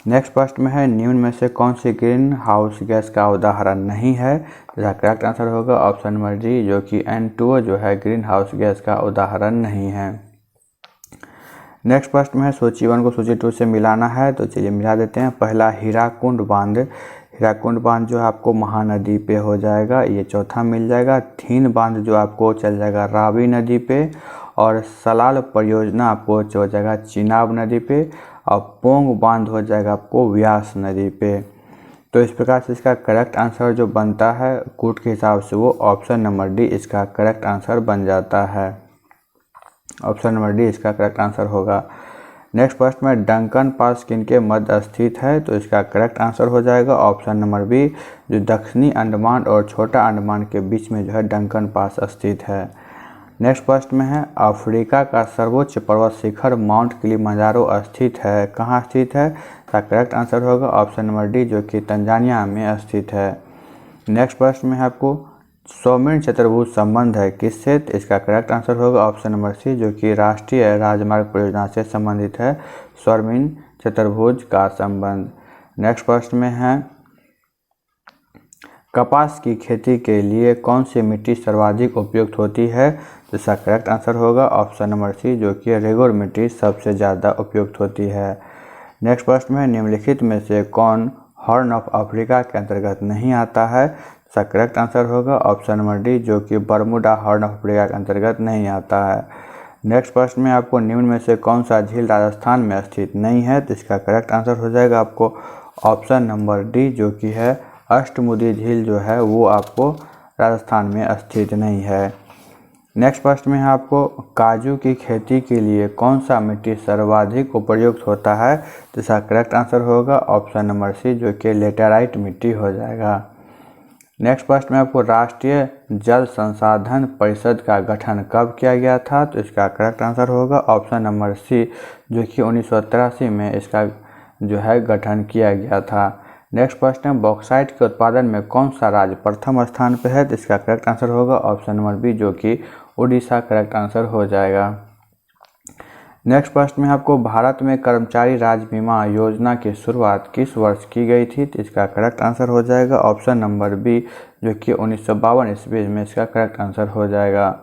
नेक्स्ट प्रश्न में है निम्न में से कौन सी ग्रीन हाउस गैस का उदाहरण नहीं है? तो इसका करेक्ट आंसर होगा ऑप्शन नंबर डी, जो कि N2O जो है ग्रीन हाउस गैस का उदाहरण नहीं है। नेक्स्ट प्रश्न में है सूची 1 को सूची 2 से मिलाना है, तो चलिए मिला देते हैं। पहला हीराकुंड बांध जो आपको महानदी पे हो जाएगा, ये चौथा मिल जाएगा। थीन बांध जो आपको चल जाएगा रावी नदी पे, और सलाल परियोजना आपको हो जाएगा चिनाब नदी पे, और पोंग बांध हो जाएगा आपको व्यास नदी पे। तो इस प्रकार से इसका करेक्ट आंसर जो बनता है कूट के हिसाब से वो ऑप्शन नंबर डी इसका करेक्ट आंसर बन जाता है। ऑप्शन नंबर डी इसका करेक्ट आंसर होगा। नेक्स्ट प्रश्न में डंकन पास किनके मध्य स्थित है, तो इसका करेक्ट आंसर हो जाएगा ऑप्शन नंबर बी, जो दक्षिणी अंडमान और छोटा अंडमान के बीच में जो है डंकन पास स्थित है। नेक्स्ट प्रश्न में है अफ्रीका का सर्वोच्च पर्वत शिखर माउंट किलिमंजारो स्थित है, कहाँ स्थित है, इसका करेक्ट आंसर होगा ऑप्शन नंबर डी, जो कि तंजानिया में स्थित है। नेक्स्ट प्रश्न में है आपको सौमेन चतुर्भुज संबंध है किससे, तो इसका करेक्ट आंसर होगा ऑप्शन नंबर सी, जो कि राष्ट्रीय राजमार्ग परियोजना से संबंधित है सौमेन चतुर्भुज का संबंध। नेक्स्ट प्रश्न में है कपास की खेती के लिए कौन सी मिट्टी सर्वाधिक उपयुक्त होती है, तो इसका करेक्ट आंसर होगा ऑप्शन नंबर सी, जो कि रेगोर मिट्टी सबसे ज़्यादा उपयुक्त होती है। नेक्स्ट प्रश्न में निम्नलिखित में से कौन हॉर्न ऑफ अफ्रीका के अंतर्गत नहीं आता है, इसका करेक्ट आंसर होगा ऑप्शन नंबर डी, जो कि बरमूडा हॉर्न ऑफ अफ्रीका के अंतर्गत नहीं आता है। नेक्स्ट प्रश्न में आपको निम्न में से कौन सा झील राजस्थान में स्थित नहीं है, तो इसका करेक्ट आंसर हो जाएगा आपको ऑप्शन नंबर डी, जो कि है अष्टमुदी झील जो है वो आपको राजस्थान में स्थित नहीं है। नेक्स्ट प्रश्न में है आपको काजू की खेती के लिए कौन सा मिट्टी सर्वाधिक उपयुक्त होता है, तो इसका करेक्ट आंसर होगा ऑप्शन नंबर सी, जो कि लेटेराइट मिट्टी हो जाएगा। नेक्स्ट प्रश्न में आपको राष्ट्रीय जल संसाधन परिषद का गठन कब किया गया था, तो इसका करेक्ट आंसर होगा ऑप्शन नंबर सी, जो कि 1983 में इसका जो है गठन किया गया था। नेक्स्ट प्रश्न है बॉक्साइट के उत्पादन में कौन सा राज्य प्रथम स्थान पर है, तो इसका करेक्ट आंसर होगा ऑप्शन नंबर बी, जो कि उड़ीसा करेक्ट आंसर हो जाएगा। नेक्स्ट प्रश्न में आपको भारत में कर्मचारी राज्य बीमा योजना की शुरुआत किस वर्ष की गई थी, तो इसका करेक्ट आंसर हो जाएगा ऑप्शन नंबर बी, जो कि 1952 ईस्वी में इसका करेक्ट आंसर हो जाएगा।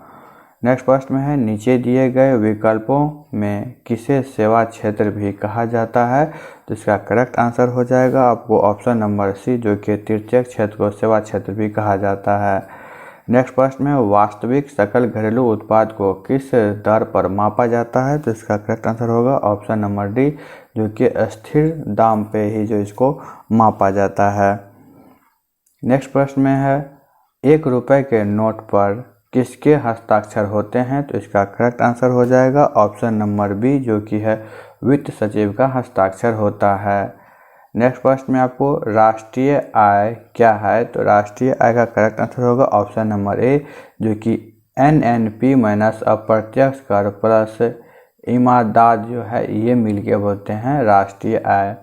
नेक्स्ट प्रश्न में है नीचे दिए गए विकल्पों में किसे सेवा क्षेत्र भी कहा जाता है, तो इसका करेक्ट आंसर हो जाएगा आपको ऑप्शन नंबर सी, जो कि तृतीयक क्षेत्र को सेवा क्षेत्र भी कहा जाता है। नेक्स्ट प्रश्न में वास्तविक सकल घरेलू उत्पाद को किस दर पर मापा जाता है, तो इसका करेक्ट आंसर होगा ऑप्शन नंबर डी, जो कि स्थिर दाम पे ही जो इसको मापा जाता है। नेक्स्ट प्रश्न में है 1 रुपये के नोट पर किसके हस्ताक्षर होते हैं, तो इसका करेक्ट आंसर हो जाएगा ऑप्शन नंबर बी, जो कि है वित्त सचिव का हस्ताक्षर होता है। नेक्स्ट प्रश्न में आपको राष्ट्रीय आय क्या है, तो राष्ट्रीय आय का करेक्ट आंसर होगा ऑप्शन नंबर ए, जो कि NNP माइनस अप्रत्यक्ष कर प्लस ईमारदाद जो है ये मिलके बोलते हैं राष्ट्रीय आय।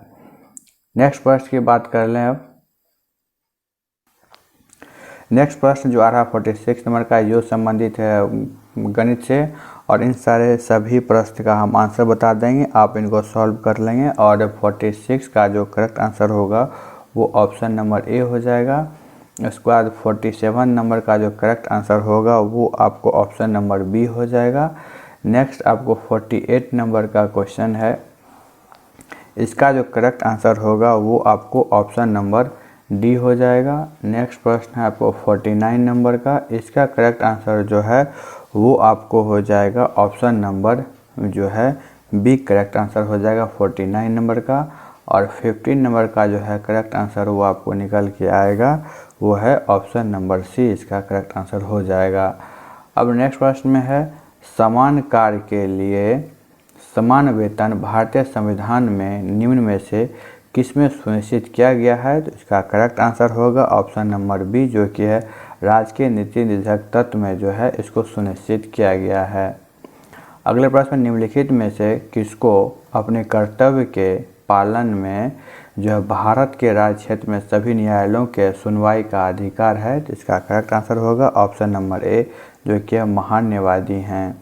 नेक्स्ट प्रश्न की बात कर लें अब। नेक्स्ट प्रश्न जो आ रहा 46 नंबर का जो संबंधित है गणित से, और इन सारे सभी प्रश्न का हम आंसर बता देंगे, आप इनको सॉल्व कर लेंगे, और 46 का जो करेक्ट आंसर होगा वो ऑप्शन नंबर ए हो जाएगा। उसके बाद 47 नंबर का जो करेक्ट आंसर होगा वो आपको ऑप्शन नंबर बी हो जाएगा। नेक्स्ट आपको 48 नंबर का क्वेश्चन है, इसका जो करेक्ट आंसर होगा वो आपको ऑप्शन नंबर डी हो जाएगा। नेक्स्ट प्रश्न है आपको 49 नंबर का, इसका करेक्ट आंसर जो है वो आपको हो जाएगा ऑप्शन नंबर जो है बी करेक्ट आंसर हो जाएगा 49 नंबर का। और 15 नंबर का जो है करेक्ट आंसर वो आपको निकल के आएगा वो है ऑप्शन नंबर सी, इसका करेक्ट आंसर हो जाएगा। अब नेक्स्ट प्रश्न में है समान कार्य के लिए समान वेतन भारतीय संविधान में निम्न में से किसमें सुनिश्चित किया गया है, तो इसका करेक्ट आंसर होगा ऑप्शन नंबर बी, जो कि है राजकीय नीति निर्धारक तत्व में जो है इसको सुनिश्चित किया गया है। अगले प्रश्न में निम्नलिखित में से किसको अपने कर्तव्य के पालन में जो है भारत के राज्य क्षेत्र में सभी न्यायालयों के सुनवाई का अधिकार है, तो इसका करेक्ट आंसर होगा ऑप्शन नंबर ए, जो कि महान न्यायाधीश हैं।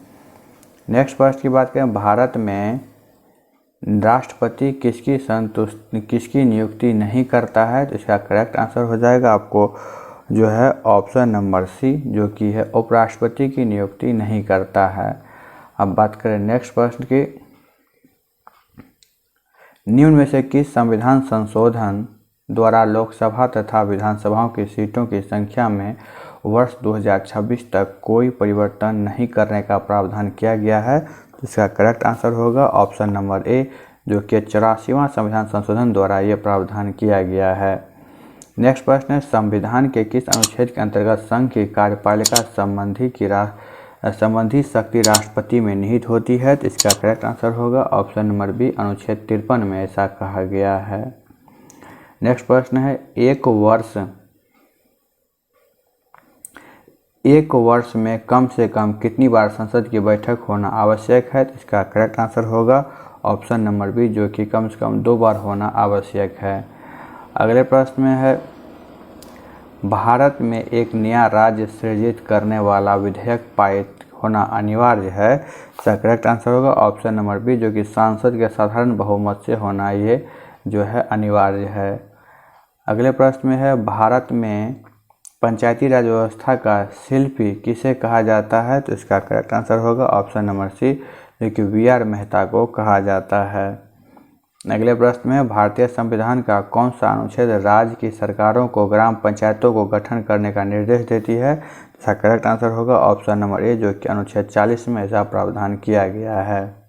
नेक्स्ट प्रश्न की बात करें भारत में राष्ट्रपति किसकी नियुक्ति नहीं करता है, तो इसका करेक्ट आंसर हो जाएगा आपको जो है ऑप्शन नंबर सी, जो कि है उपराष्ट्रपति की नियुक्ति नहीं करता है। अब बात करें नेक्स्ट प्रश्न की, निम्न में से किस संविधान संशोधन द्वारा लोकसभा तथा विधानसभाओं की सीटों की संख्या में वर्ष 2026 तक कोई परिवर्तन नहीं करने का प्रावधान किया गया है। तो इसका करेक्ट आंसर होगा ऑप्शन नंबर ए, जो कि 84वां संविधान संशोधन द्वारा ये प्रावधान किया गया है। नेक्स्ट प्रश्न है, संविधान के किस अनुच्छेद के अंतर्गत संघ की कार्यपालिका संबंधी शक्ति राष्ट्रपति में निहित होती है? तो इसका करेक्ट आंसर होगा ऑप्शन नंबर बी, अनुच्छेद 53 में ऐसा कहा गया है। नेक्स्ट प्रश्न है, एक वर्ष में कम से कम कितनी बार संसद की बैठक होना आवश्यक है? तो इसका करेक्ट आंसर होगा ऑप्शन नंबर बी, जो कि कम से कम 2 बार होना आवश्यक है। अगले प्रश्न में है, भारत में एक नया राज्य सृजित करने वाला विधेयक पारित होना अनिवार्य है। इसका करेक्ट आंसर होगा ऑप्शन नंबर बी, जो कि सांसद के साधारण बहुमत से होना ये जो है अनिवार्य है। अगले प्रश्न में है, भारत में पंचायती राज व्यवस्था का शिल्पी किसे कहा जाता है? तो इसका करेक्ट आंसर होगा ऑप्शन नंबर सी, जो कि वी.आर. मेहता को कहा जाता है। अगले प्रश्न में, भारतीय संविधान का कौन सा अनुच्छेद राज्य की सरकारों को ग्राम पंचायतों को गठन करने का निर्देश देती है? इसका करेक्ट आंसर होगा ऑप्शन नंबर ए, जो कि अनुच्छेद 40 में ऐसा प्रावधान किया गया है।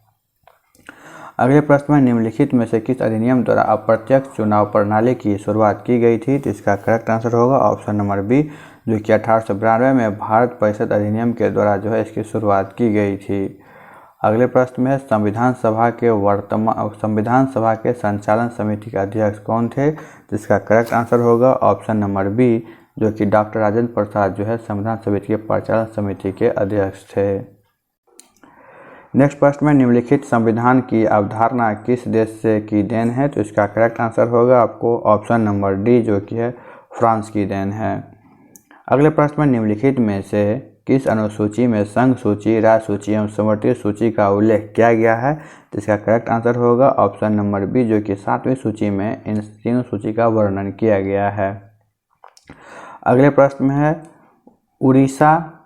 अगले प्रश्न में, निम्नलिखित में से किस अधिनियम द्वारा अप्रत्यक्ष चुनाव प्रणाली की शुरुआत की गई थी? तो इसका करेक्ट आंसर होगा ऑप्शन नंबर बी, जो कि 1892 में भारत परिषद अधिनियम के द्वारा जो है इसकी शुरुआत की गई थी। अगले प्रश्न में, संविधान सभा के संचालन समिति के अध्यक्ष कौन थे? तो इसका करेक्ट आंसर होगा ऑप्शन नंबर बी, जो कि डॉक्टर राजेंद्र प्रसाद जो है संविधान समिति के परिचालन समिति के अध्यक्ष थे। नेक्स्ट प्रश्न में, निम्नलिखित संविधान की अवधारणा किस देश से की देन है? तो इसका करेक्ट आंसर होगा आपको ऑप्शन नंबर डी, जो कि है फ्रांस की देन है। अगले प्रश्न में, निम्नलिखित में से किस अनुसूची में संघ सूची, राज्य सूची एवं समवर्ती सूची का उल्लेख किया गया है? तो इसका करेक्ट आंसर होगा ऑप्शन नंबर बी, जो कि 7वीं सूची में इन तीनों सूची का वर्णन किया गया है। अगले प्रश्न में है, उड़ीसा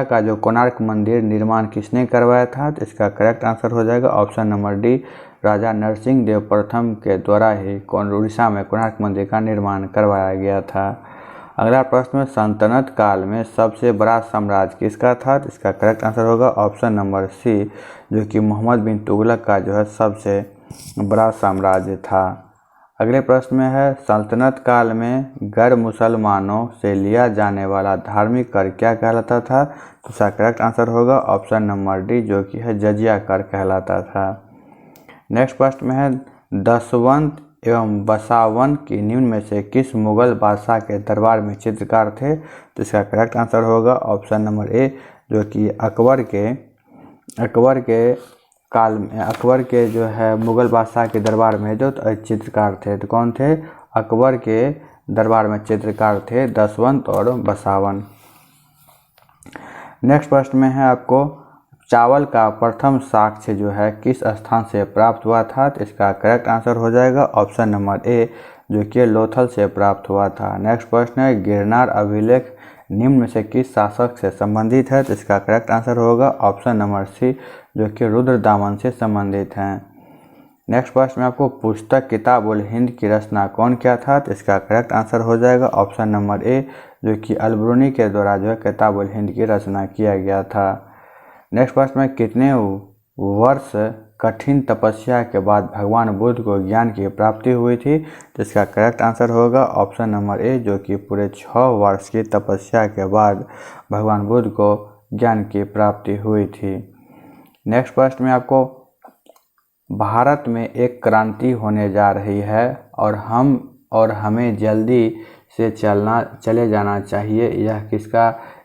का जो कोणार्क मंदिर निर्माण किसने करवाया था? तो इसका करेक्ट आंसर हो जाएगा ऑप्शन नंबर डी, राजा नरसिंह देव प्रथम के द्वारा ही उड़ीसा में कोणार्क मंदिर का निर्माण करवाया गया था। अगला प्रश्न में, सल्तनत काल में सबसे बड़ा साम्राज्य किसका था? तो इसका करेक्ट आंसर होगा ऑप्शन नंबर सी, जो कि मोहम्मद बिन तुगलक का जो है सबसे बड़ा साम्राज्य था। अगले प्रश्न में है, सल्तनत काल में गैर मुसलमानों से लिया जाने वाला धार्मिक कर क्या कहलाता था? तो इसका करेक्ट आंसर होगा ऑप्शन नंबर डी, जो कि है जजिया कर कहलाता था। नेक्स्ट प्रश्न में है, दशवंत एवं बसावन की निम्न में से किस मुगल बादशाह के दरबार में चित्रकार थे? तो इसका करेक्ट आंसर होगा ऑप्शन नंबर ए, जो कि अकबर के जो है मुगल बादशाह के दरबार में जो चित्रकार थे। तो कौन थे? अकबर के दरबार में चित्रकार थे दशवंत और बसावन। नेक्स्ट प्रश्न में है आपको, चावल का प्रथम साक्ष्य जो है किस स्थान से प्राप्त हुआ था? तो इसका करेक्ट आंसर हो जाएगा ऑप्शन नंबर ए, जो कि लोथल से प्राप्त हुआ था। नेक्स्ट प्रश्न है, गिरनार अभिलेख निम्न में से किस शासक से संबंधित है? तो इसका करेक्ट आंसर होगा ऑप्शन नंबर सी, जो कि रुद्रदामन से संबंधित हैं। नेक्स्ट प्रश्न में आपको पुस्तक किताब-उल हिंद की रचना कौन किया था? तो इसका करेक्ट आंसर हो जाएगा ऑप्शन नंबर ए, जो कि अलबरूनी के द्वारा जो है किताब-उल हिंद की रचना किया गया था। नेक्स्ट प्रश्न में, कितने वर्ष कठिन तपस्या के बाद भगवान बुद्ध को ज्ञान की प्राप्ति हुई थी? तो इसका करेक्ट आंसर होगा ऑप्शन नंबर ए, जो कि पूरे 6 वर्ष की तपस्या के बाद भगवान बुद्ध को ज्ञान की प्राप्ति हुई थी। नेक्स्ट प्रश्न में आपको, भारत में एक क्रांति होने जा रही है और हमें जल्दी से चले जाना चाहिए,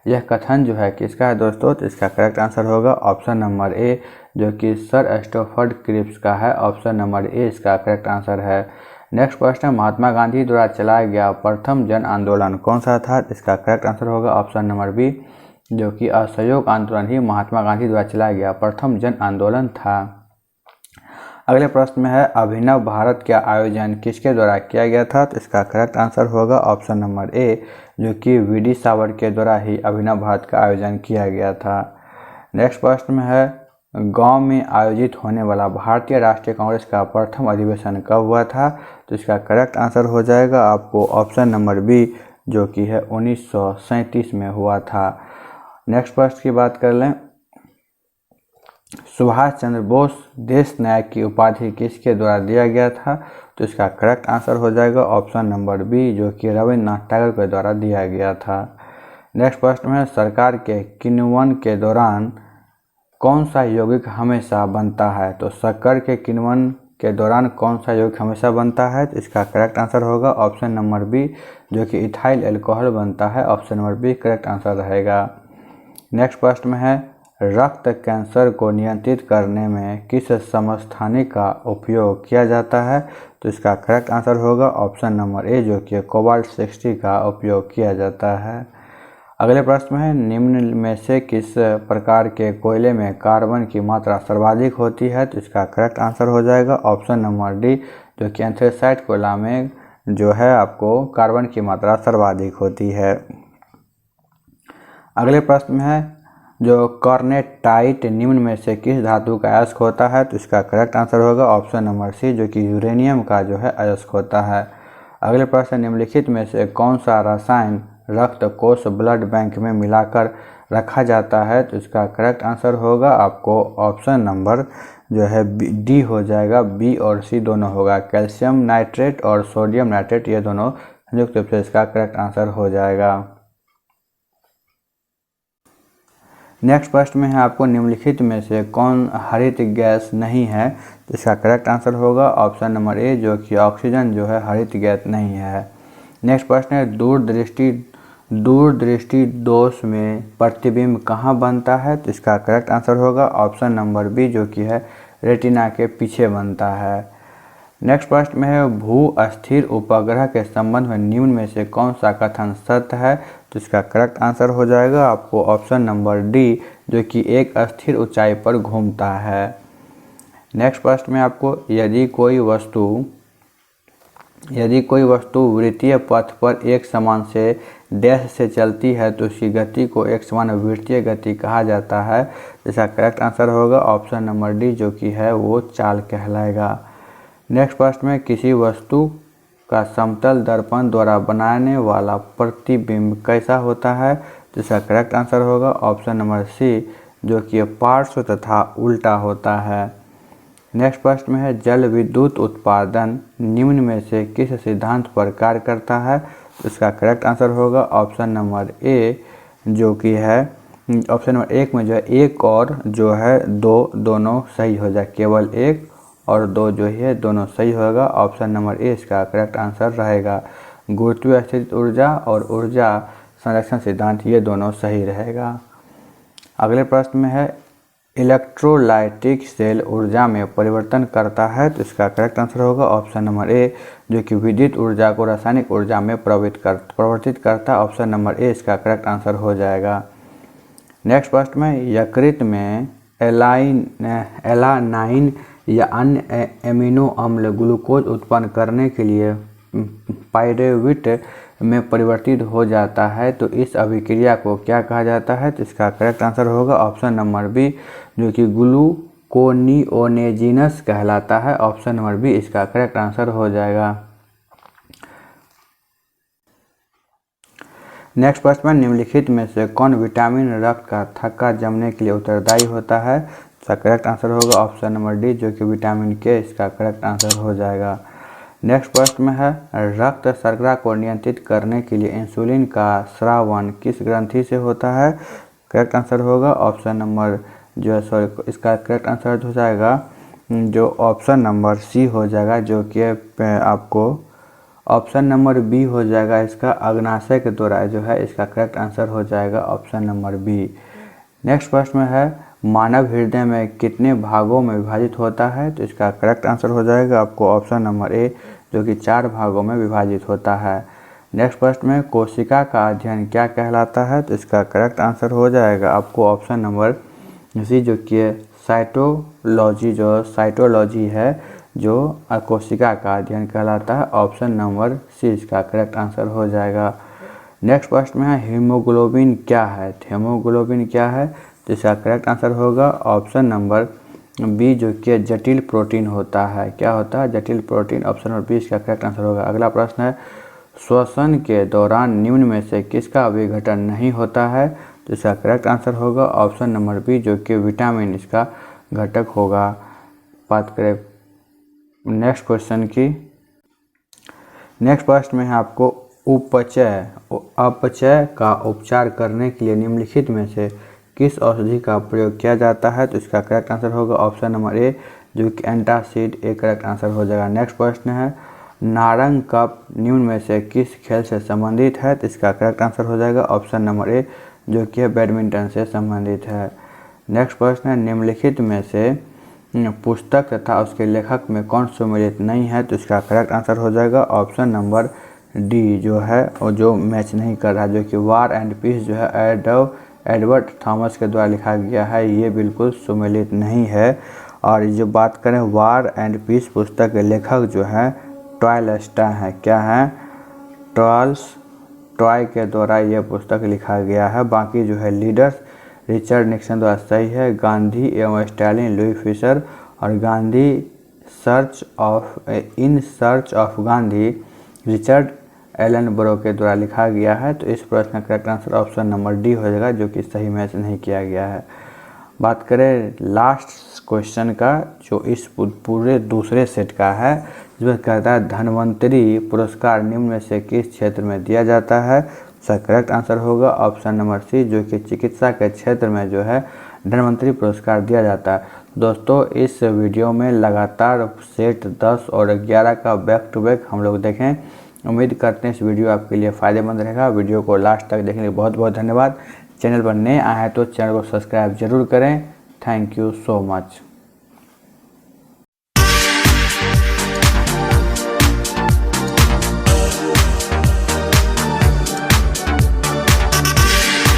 यह कथन जो है किसका है दोस्तों? तो इसका करेक्ट आंसर होगा ऑप्शन नंबर ए, जो कि सर स्टैफोर्ड क्रिप्स का है। ऑप्शन नंबर ए इसका करेक्ट आंसर है। नेक्स्ट प्रश्न, महात्मा गांधी द्वारा चलाया गया प्रथम जन आंदोलन कौन सा था? इसका करेक्ट आंसर होगा ऑप्शन नंबर बी, जो कि असहयोग आंदोलन ही महात्मा गांधी द्वारा चलाया गया प्रथम जन आंदोलन था। अगले प्रश्न में है, अभिनव भारत का आयोजन किसके द्वारा किया गया था? तो इसका करेक्ट आंसर होगा ऑप्शन नंबर ए, जो कि वी.डी. सावर्कर के द्वारा ही अभिनव भारत का आयोजन किया गया था। नेक्स्ट प्रश्न में है, गांव में आयोजित होने वाला भारतीय राष्ट्रीय कांग्रेस का प्रथम अधिवेशन कब हुआ था? तो इसका करेक्ट आंसर हो जाएगा आपको ऑप्शन नंबर बी, जो कि है 1937 में हुआ था। नेक्स्ट प्रश्न की बात कर लें, सुभाष चंद्र बोस देश नायक की उपाधि किसके द्वारा दिया गया था? तो इसका करेक्ट आंसर हो जाएगा ऑप्शन नंबर बी, जो कि रविन्द्रनाथ टैगोर के द्वारा दिया गया था। नेक्स्ट प्रश्न है, सरकार के किण्वन के दौरान कौन सा यौगिक हमेशा बनता है? तो शक्कर के किण्वन के दौरान कौन सा यौगिक हमेशा बनता है? तो इसका करेक्ट आंसर होगा ऑप्शन नंबर बी, जो कि इथाइल अल्कोहल बनता है। Option number B correct answer रहेगा। नेक्स्ट प्रश्न में है, रक्त कैंसर को नियंत्रित करने में किस समस्थानिक का उपयोग किया जाता है? तो इसका करेक्ट आंसर होगा ऑप्शन नंबर ए, जो कि कोबाल्ट 60 का उपयोग किया जाता है। अगले प्रश्न में है, निम्न में से किस प्रकार के कोयले में कार्बन की मात्रा सर्वाधिक होती है? तो इसका करेक्ट आंसर हो जाएगा ऑप्शन नंबर डी, जो कि एंथ्रेसाइट कोयला में जो है आपको कार्बन की मात्रा सर्वाधिक होती है। अगले प्रश्न में है, जो कॉर्नेटाइट निम्न में से किस धातु का अयस्क होता है? तो इसका करेक्ट आंसर होगा ऑप्शन नंबर सी, जो कि यूरेनियम का जो है अयस्क होता है। अगले प्रश्न, निम्नलिखित में से कौन सा रसायन रक्त कोष ब्लड बैंक में मिलाकर रखा जाता है? तो इसका करेक्ट आंसर होगा आपको ऑप्शन नंबर जो है डी हो जाएगा। बी और सी दोनों होगा, कैल्शियम नाइट्रेट और सोडियम नाइट्रेट, ये दोनों संयुक्त रूप से इसका करेक्ट आंसर हो जाएगा। नेक्स्ट प्रश्न में है आपको, निम्नलिखित में से कौन हरित गैस नहीं है? तो इसका करेक्ट आंसर होगा ऑप्शन नंबर ए, जो कि ऑक्सीजन जो है हरित गैस नहीं है। नेक्स्ट प्रश्न है, दूरदृष्टि दोष में प्रतिबिंब कहाँ बनता है? तो इसका करेक्ट आंसर होगा ऑप्शन नंबर बी, जो कि है रेटिना के पीछे बनता है। नेक्स्ट प्रश्न में है, भू अस्थिर उपग्रह के संबंध में निम्न में से कौन सा कथन सत्य है? तो इसका करेक्ट आंसर हो जाएगा आपको ऑप्शन नंबर डी, जो कि एक अस्थिर ऊंचाई पर घूमता है। नेक्स्ट प्रश्न में आपको, यदि कोई वस्तु वृत्तीय पथ पर एक समान से डैश से चलती है तो उसकी गति को एक समान वृत्तीय गति कहा जाता है। इसका करेक्ट आंसर होगा ऑप्शन नंबर डी, जो कि है वो चाल कहलाएगा। नेक्स्ट प्रश्न में, किसी वस्तु का समतल दर्पण द्वारा बनाने वाला प्रतिबिंब कैसा होता है? तो इसका करेक्ट आंसर होगा ऑप्शन नंबर सी, जो कि पार्श्व तथा उल्टा होता है। नेक्स्ट प्रश्न में है, जल विद्युत उत्पादन निम्न में से किस सिद्धांत पर कार्य करता है? तो इसका करेक्ट आंसर होगा ऑप्शन नंबर ए, जो कि है ऑप्शन नंबर एक में जो है एक और जो है दो दोनों सही हो जाए, केवल एक और दो जो है दोनों सही होगा। ऑप्शन नंबर ए इसका करेक्ट आंसर रहेगा। गुरुत्वीय स्थितिज ऊर्जा और ऊर्जा संरक्षण सिद्धांत ये दोनों सही रहेगा। अगले प्रश्न में है, इलेक्ट्रोलाइटिक सेल ऊर्जा में परिवर्तन करता है? तो इसका करेक्ट आंसर होगा ऑप्शन नंबर ए, जो कि विद्युत ऊर्जा को रासायनिक ऊर्जा में परिवर्तित करता है। ऑप्शन नंबर ए इसका करेक्ट आंसर हो जाएगा। नेक्स्ट प्रश्न में, यकृत में एलानाइन या अन्य एमिनो अम्ल ग्लूकोज उत्पन्न करने के लिए पाइरुवेट में परिवर्तित हो जाता है, तो इस अभिक्रिया को क्या कहा जाता है? तो इसका करेक्ट आंसर होगा ऑप्शन नंबर बी, जो कि ग्लूकोनियोनेजिनस कहलाता है। ऑप्शन नंबर बी इसका करेक्ट आंसर हो जाएगा। नेक्स्ट प्रश्न में, निम्नलिखित में से कौन विटामिन रक्त का थक्का जमने के लिए उत्तरदायी होता है? इसका करेक्ट आंसर होगा ऑप्शन नंबर डी, जो कि विटामिन के इसका करेक्ट आंसर हो जाएगा। नेक्स्ट प्रश्न में है, रक्त शर्करा को नियंत्रित करने के लिए इंसुलिन का स्रावन किस ग्रंथि से होता है? करेक्ट आंसर होगा ऑप्शन नंबर जो है इसका करेक्ट आंसर हो जाएगा जो ऑप्शन नंबर सी हो जाएगा, जो कि आपको ऑप्शन नंबर बी हो जाएगा। इसका अग्नाशय के द्वारा जो है इसका करेक्ट आंसर हो जाएगा ऑप्शन नंबर बी। नेक्स्ट प्रश्न में है, मानव हृदय में कितने भागों में विभाजित होता है? तो इसका करेक्ट आंसर हो जाएगा आपको ऑप्शन नंबर ए, जो कि 4 भागों में विभाजित होता है। नेक्स्ट प्रश्न में, कोशिका का अध्ययन क्या कहलाता है? तो इसका करेक्ट आंसर हो जाएगा आपको ऑप्शन नंबर सी, जो कि साइटोलॉजी है, जो कोशिका का अध्ययन कहलाता है। ऑप्शन नंबर सी इसका करेक्ट आंसर हो जाएगा। नेक्स्ट प्रश्न में है, हीमोग्लोबिन क्या है? हीमोग्लोबिन क्या है? तो इसका करेक्ट आंसर होगा ऑप्शन नंबर बी, जो कि जटिल प्रोटीन होता है। क्या होता है? जटिल प्रोटीन। ऑप्शन नंबर बी इसका करेक्ट आंसर होगा। अगला प्रश्न है, श्वसन के दौरान निम्न में से किसका विघटन नहीं होता है? तो इसका करेक्ट आंसर होगा ऑप्शन नंबर बी, जो कि विटामिन इसका घटक होगा। बात करें नेक्स्ट क्वेश्चन की। नेक्स्ट प्रश्न में है आपको अपचय का उपचार करने के लिए निम्नलिखित में से किस औषधि का प्रयोग किया जाता है? तो इसका करेक्ट आंसर होगा ऑप्शन नंबर ए, जो कि एंटासिड ए करेक्ट आंसर हो जाएगा। नेक्स्ट प्रश्न है नारंग कप निम्न में से किस खेल से संबंधित है? तो इसका करेक्ट आंसर हो जाएगा ऑप्शन नंबर ए, जो कि बैडमिंटन से संबंधित है। नेक्स्ट प्रश्न है निम्नलिखित में से पुस्तक तथा उसके लेखक में कौन सम्मिलित नहीं है? तो इसका करेक्ट आंसर हो जाएगा ऑप्शन नंबर डी, जो है और जो मैच नहीं कर रहा है, जो कि वार एंड पीस जो है एडवर्ड थॉमस के द्वारा लिखा गया है, ये बिल्कुल सम्मिलित नहीं है। और जो बात करें वार एंड पीस पुस्तक के लेखक जो है टॉयलस्टॉय है। क्या है? टॉय के द्वारा यह पुस्तक लिखा गया है। बाकी जो है लीडर्स रिचर्ड निक्सन द्वारा सही है, गांधी एवं स्टालिन लुई फिशर, और Gandhi in search of Gandhi Richard Allen ब्रो के द्वारा लिखा गया है। तो इस प्रश्न का correct answer option number D हो जाएगा, जो कि सही मैच नहीं किया गया है। बात करें लास्ट क्वेश्चन का, जो इस पूरे दूसरे सेट का है, जिसमें कहता है धन्वंतरी पुरस्कार निम्न में से किस क्षेत्र में दिया जाता है? इसका करेक्ट आंसर होगा ऑप्शन नंबर सी, जो कि चिकित्सा के क्षेत्र में जो है धन्वंतरी पुरस्कार दिया जाता है। दोस्तों इस वीडियो में लगातार सेट 10 और 11 का बैक टू बैक हम लोग देखें। उम्मीद करते हैं इस वीडियो आपके लिए फ़ायदेमंद रहेगा। वीडियो को लास्ट तक देखने के लिए बहुत बहुत धन्यवाद। चैनल पर नए आए हैं तो चैनल को सब्सक्राइब जरूर करें। Thank you so much.